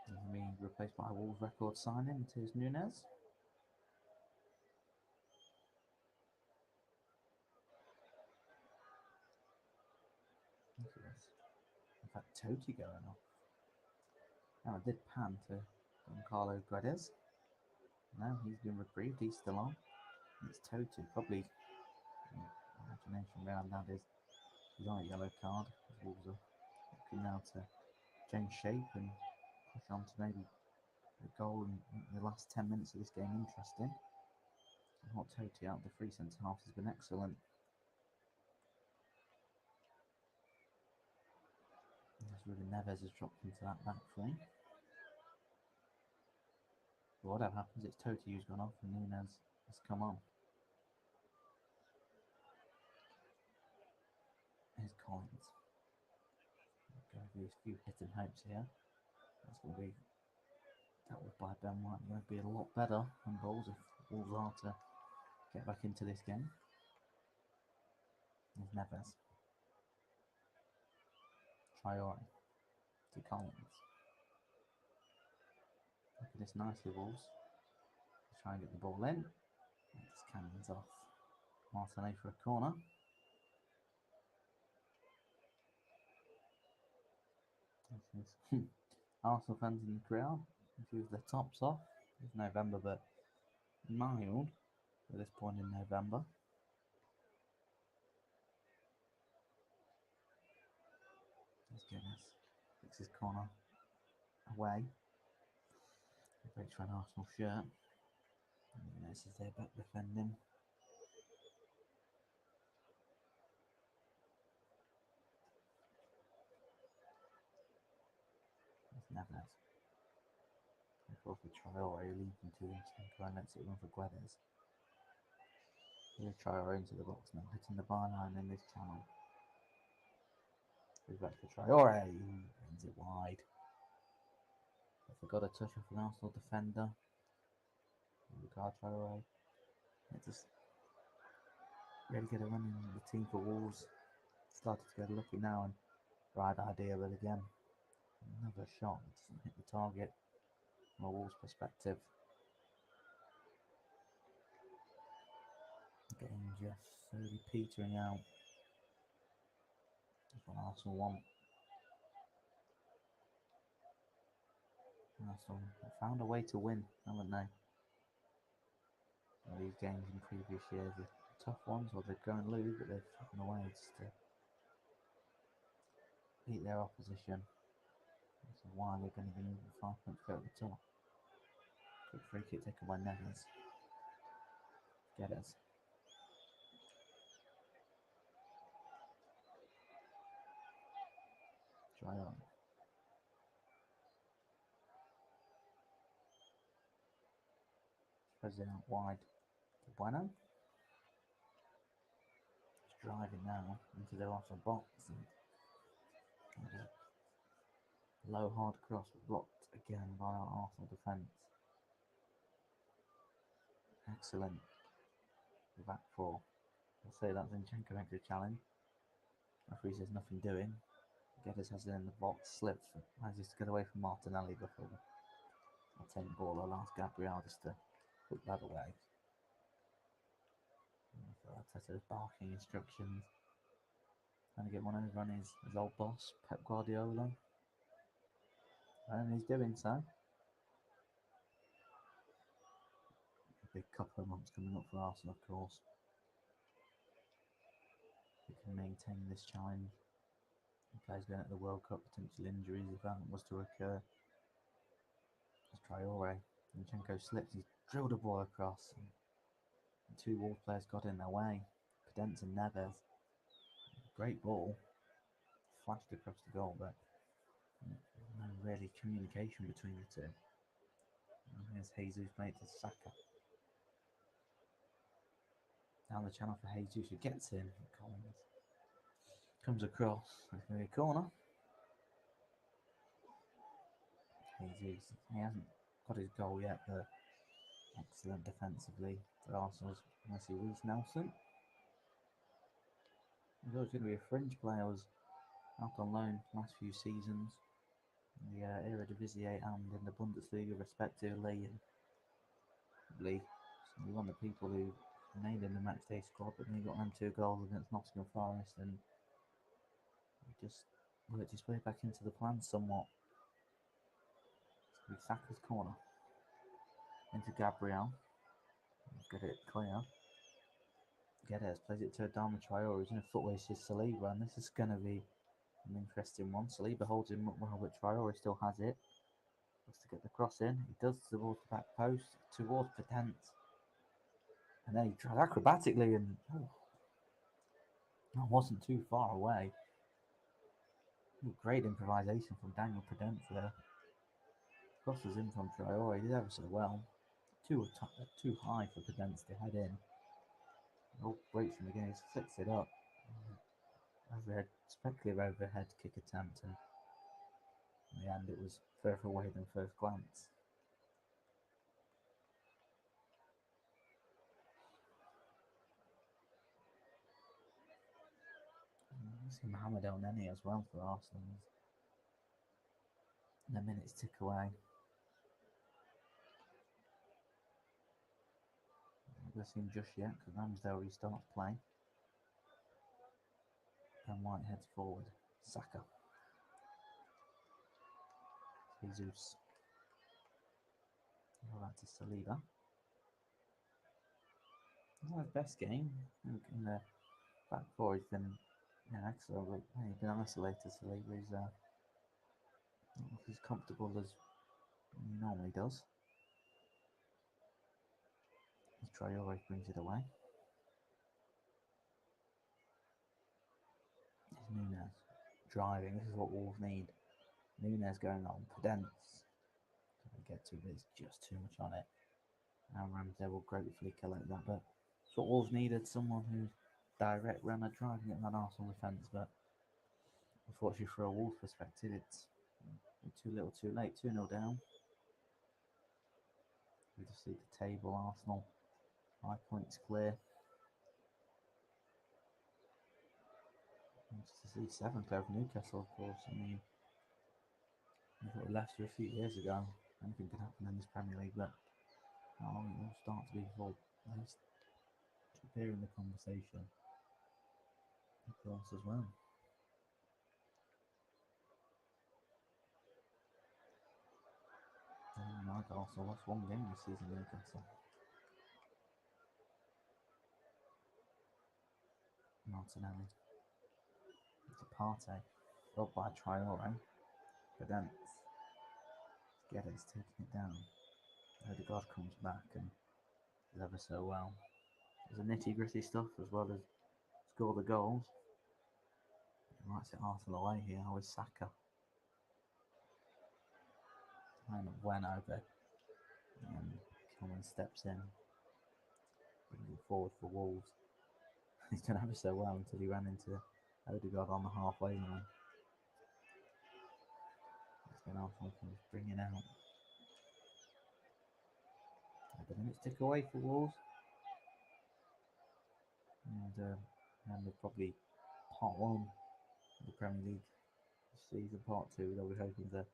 He's being replaced by Wolves record signing, Matheus Nunes. Look at this. In fact, Totti going off. Now, I did pan to Carlo Guedes. No, he's been reprieved, he's still on. It's Totti, probably imagination around that is he's on a yellow card. Wolves are looking now to change shape and push on to maybe a goal in the last 10 minutes of this game interesting. And Hot Totti out of the three centre halves has been excellent. Ruben Neves has dropped into that back three. But whatever happens, it's Totti who's gone off and Nunes has come on. Here's Collins. Going to be a few hidden hopes here. That's going to be dealt with by Ben White. Going to be a lot better on goals if Wolves are to get back into this game. There's Neves. Traore to Collins. Look at this nicely, Wolves. Try and get the ball in. And just cannons off. Martinez for a corner. Arsenal fans in the crowd. With their tops off. It's November, but mild at this point in November. Let's get this. Fix his corner away. Breaks for an Arsenal shirt. And this is their back defending. It's Neves. Of course, Traore leaping to Zinchenko and lets it run for Guedes. Here's Traore into the box now, hitting the byline in this channel. Goes back to Traore, ends it wide. I forgot a touch off an Arsenal defender. Regard Traore. It just really get a run in the team for Wolves. Started to get lucky now and right idea, but again, another shot doesn't hit the target. From a Wolves perspective. Game just slowly petering out. That's what Arsenal want. Arsenal found a way to win, haven't they? All these games in previous years are tough ones, or they'd go and lose, but they've found a way just to beat their opposition. So why they're going to be moving 5 points go at the top. Quick free kick taken by Neves. Guedes. Try on. Spreads it out wide to Bueno. He's driving now into their Arsenal box. And a low hard cross blocked again by our Arsenal defence. Excellent. The back four. I'll say that Zinchenko makes a challenge. Referee says nothing doing. Guedes has it in the box, slips, manages to get away from Martinelli before I'll take the ball. I'll ask Gabriel just to put that away. Arteta's barking instructions. Trying to get one over on his old boss, Pep Guardiola. And he's doing so. A big couple of months coming up for Arsenal, of course. We can maintain this challenge. The players going at the World Cup, potential injuries if that was to occur. There's Traore. Zinchenko slips, he's drilled a ball across. And two Wolves players got in their way. Pedence and Neves. Great ball. Flashed across the goal, but no really communication between the two. And here's Jesus made to Saka. Down the channel for Jesus, who gets in. Collins comes across. It's going to be a corner. Jesus, he hasn't got his goal yet, but excellent defensively for Arsenal's Messi Reece Nelson. He's always going to be a fringe player, was out on loan last few seasons. the Eredivisie and in the Bundesliga respectively. And probably one of the people who made in the matchday squad, but then he got them 2 goals against Nottingham Forest, and he just worked his way back into the plan somewhat. It's Saka's corner into Gabriel. Get it clear. Guedes plays it to Adama Traore, who's in a footway to Saliba, and this is going to be an interesting one. Saliba holds him up well, but Traore still has it. Looks to get the cross in. He does towards the back post, towards Potence. And then he tried acrobatically, and that wasn't too far away. Great improvisation from Daniel Potence there. Crosses in from Traore, he did ever so well. Too high for Potence to head in. Oh, breaks from again, he flicks it up. Overhead, speculative overhead kick attempt, and in the end it was further away than first glance. I see Mohamed El Neni as well for Arsenal. The minutes tick away. I haven't seen just yet because Ramsdale restarts play. Ben White heads forward. Saka. Jesus. Go back to Saliba. He's not his best game. In the back four, he's been excellent. He's been isolated. Saliba. He's not as comfortable as he normally does. As Traore brings it away. It's Nunes driving. This is what Wolves need. Nunes going on. Potence. Get to it, but it's just too much on it. And Ramsdale will gratefully collect that, but that's what Wolves needed, someone who's direct runner driving at that Arsenal defence, but unfortunately for a Wolves perspective it's too little too late. 2-0 down. We just see the table. Arsenal 5 points clear. Just to see 7 clear of Newcastle, of course. I mean, we thought we left here a few years ago. Anything could happen in this Premier League, but how long it will start to be before at least to appear in the conversation, of course, as well. Newcastle lost 1 game this season, Newcastle. Martinelli. It's Partey. Robbed by Traore. Potence. Guedes taking it down. Odegaard comes back and does ever so well. There's a nitty-gritty stuff as well as score the goals. He might set Arsenal away here with Saka. Time of Wenover. And Kilman steps in. Brings it forward for Wolves. He's done ever so well until he ran into Odegaard on the halfway line. That's when Arsenal can bring it out. The minutes tick away for Wolves. And they're probably part 1 of the Premier League season. Part 2, they'll be hoping they're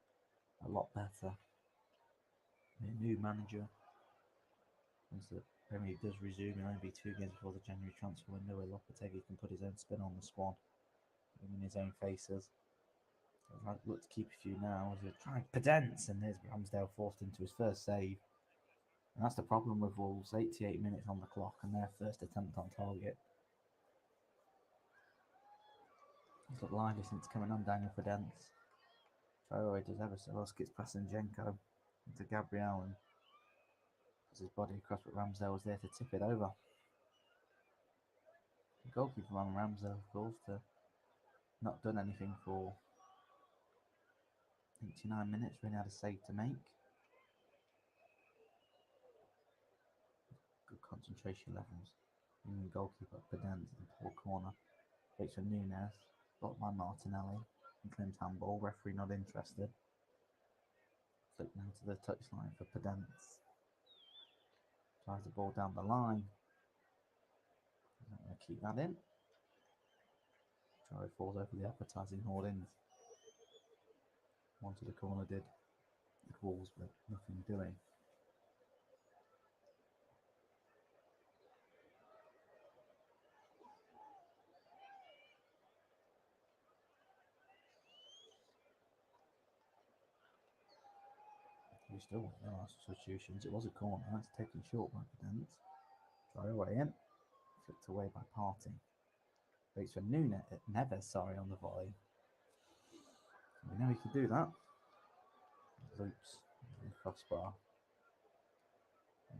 a lot better. A new manager. Once the Premier League does resume, it'll only be 2 games before the January transfer window, where Lopetegui can put his own spin on the squad, in his own faces. I'd look to keep a few now. As we're trying Potence, and there's Ramsdale forced into his first save. And that's the problem with Wolves. 88 minutes on the clock, and their first attempt on target. He's looked lively since coming on, Daniel Potence. Traore does ever so well, skips past Zinchenko into Gabriel and puts his body across, but Ramsdale was there to tip it over. The goalkeeper on Ramsdale, of course, to not done anything for 89 minutes, really had a save to make. Good concentration levels. Even goalkeeper Potence in the poor corner. Waits for Nunes, blocked by Martinelli. And claims handball, referee not interested. Flick now to the touchline for Potence. Tries the ball down the line. Isn't going to keep that in. Traore falls over the advertising hoardings. One to the corner did Wolves, but nothing doing. We still want no substitutions. It was a corner. It's taken short by Pedence. Try away in. Flicked away by Party. Waits for Neves, on the volley. We know he can do that. Loops. Crossbar.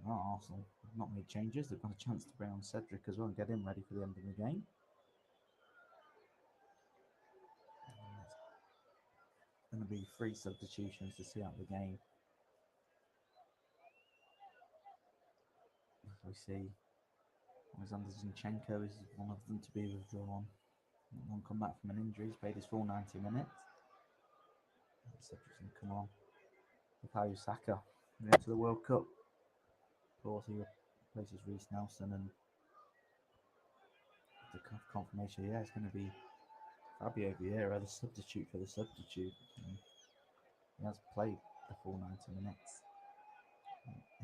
Arsenal have not made changes. They've got a chance to bring on Cedric as well and get him ready for the end of the game. It's going to be 3 substitutions to see out the game. We see Alexander Zinchenko is one of them to be withdrawn. One come back from an injury. He's played his full 90 minutes. Cedric's going to come on. Bukayo Saka into the World Cup. Of course, he replaces Reece Nelson, and the confirmation, it's going to be Fabio Vieira, the substitute for the substitute. He has played the full 90 minutes,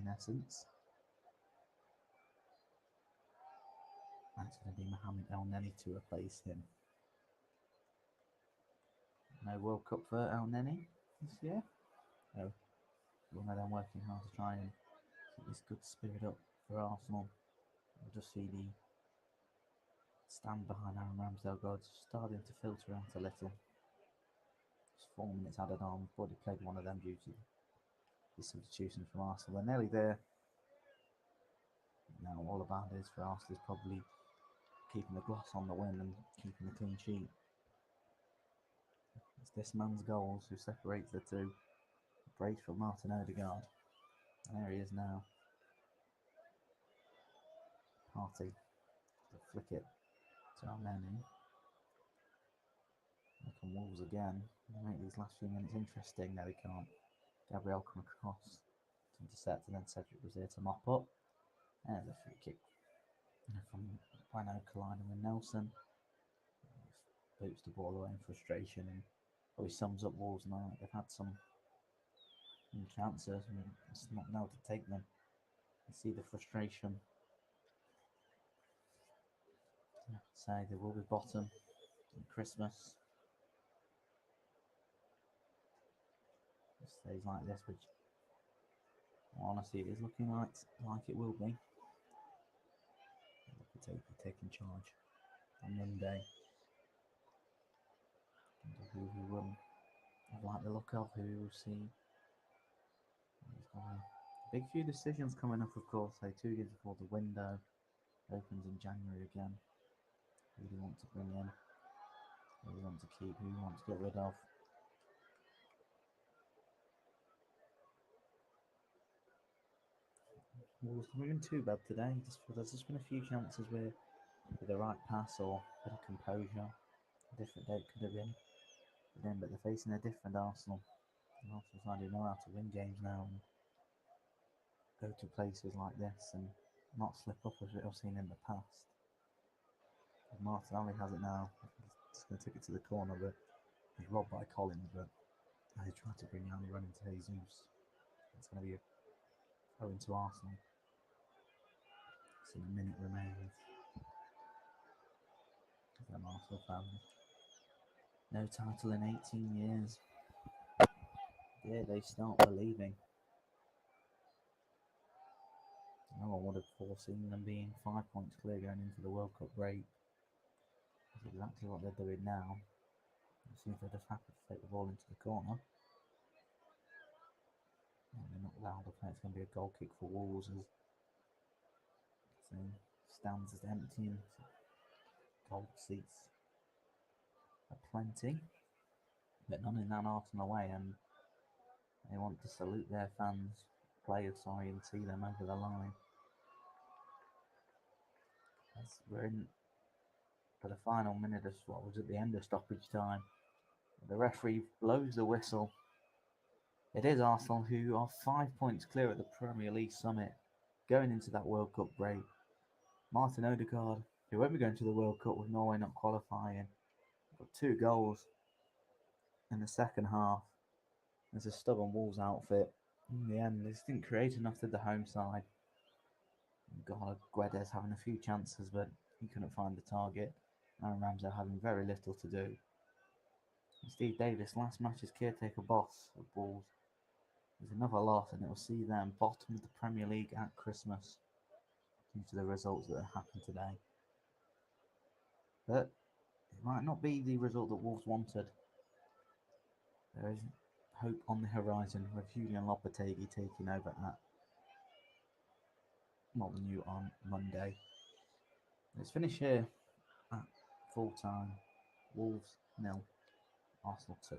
in essence. That's going to be Mohamed El Neni to replace him. No World Cup for El Neni this year. So, one of them working hard to try and keep this good spirit up for Arsenal. We'll just see the stand behind Aaron Ramsdale goal starting to filter out a little. Just 4 minutes added on. We've already played one of them due to the substitution from Arsenal. We're nearly there. Now all about it is for Arsenal is probably keeping the gloss on the win and keeping the clean sheet. It's this man's goals who separates the two. Brace for Martin Odegaard. And there he is now. Party to flick it to El Neni. Look on Wolves again. They make these last few minutes interesting. No, they can't. Gabriel come across to intercept, and then Cedric was there to mop up. There's a free kick from Bueno colliding with Nelson. Boots the ball away in frustration, and probably sums up Wolves now. They've had some chances, and it's not now to take them. You see the frustration. I have to say they will be bottom in Christmas. It stays like this, which honestly it is looking like it will be. They'll be taking charge on Monday. Who I like the look of, who we'll see. There's got a big few decisions coming up, of course. 2 years before the window opens in January again. Who do you want to bring in? Who do you want to keep? Who do you want to get rid of? Wolves haven't been too bad today. There's just been a few chances where with the right pass or a bit of composure, a different day it could have been. But they're facing a different Arsenal. And Arsenal side who know how to win games now and go to places like this and not slip up as we've seen in the past. Martinelli has it now. He's going to take it to the corner, but he's robbed by Collins. But they try to bring down the run into Jesus. It's going to be a throw into Arsenal. So a minute remains. Them Arsenal fans. No title in 18 years. Yeah, they start believing. No one would have foreseen them being 5 points clear going into the World Cup break. That's exactly what they're doing now. It seems they're just happy to take the ball into the corner. And they're not allowed to play. It's going to be a goal kick for Wolves as the stands is empty and gold seats are plenty. But none in that Arsenal away, and they want to salute their players, and see them over the line. As we're in for the final minute of what was at the end of stoppage time. The referee blows the whistle. It is Arsenal who are 5 points clear at the Premier League summit going into that World Cup break. Martin Odegaard, who won't be going to the World Cup with Norway not qualifying, got 2 goals in the second half. There's a stubborn Wolves outfit. In the end, they just didn't create enough to the home side. God, Guedes having a few chances, but he couldn't find the target. Aaron Ramsey having very little to do. And Steve Davis, last match as caretaker boss of Wolves, is another loss, and it will see them bottom of the Premier League at Christmas due to the results that have happened today. But it might not be the result that Wolves wanted. There is hope on the horizon with Julian Lopetegui taking over at Molineux on Monday. Let's finish here at full time. Wolves 0, Arsenal 2.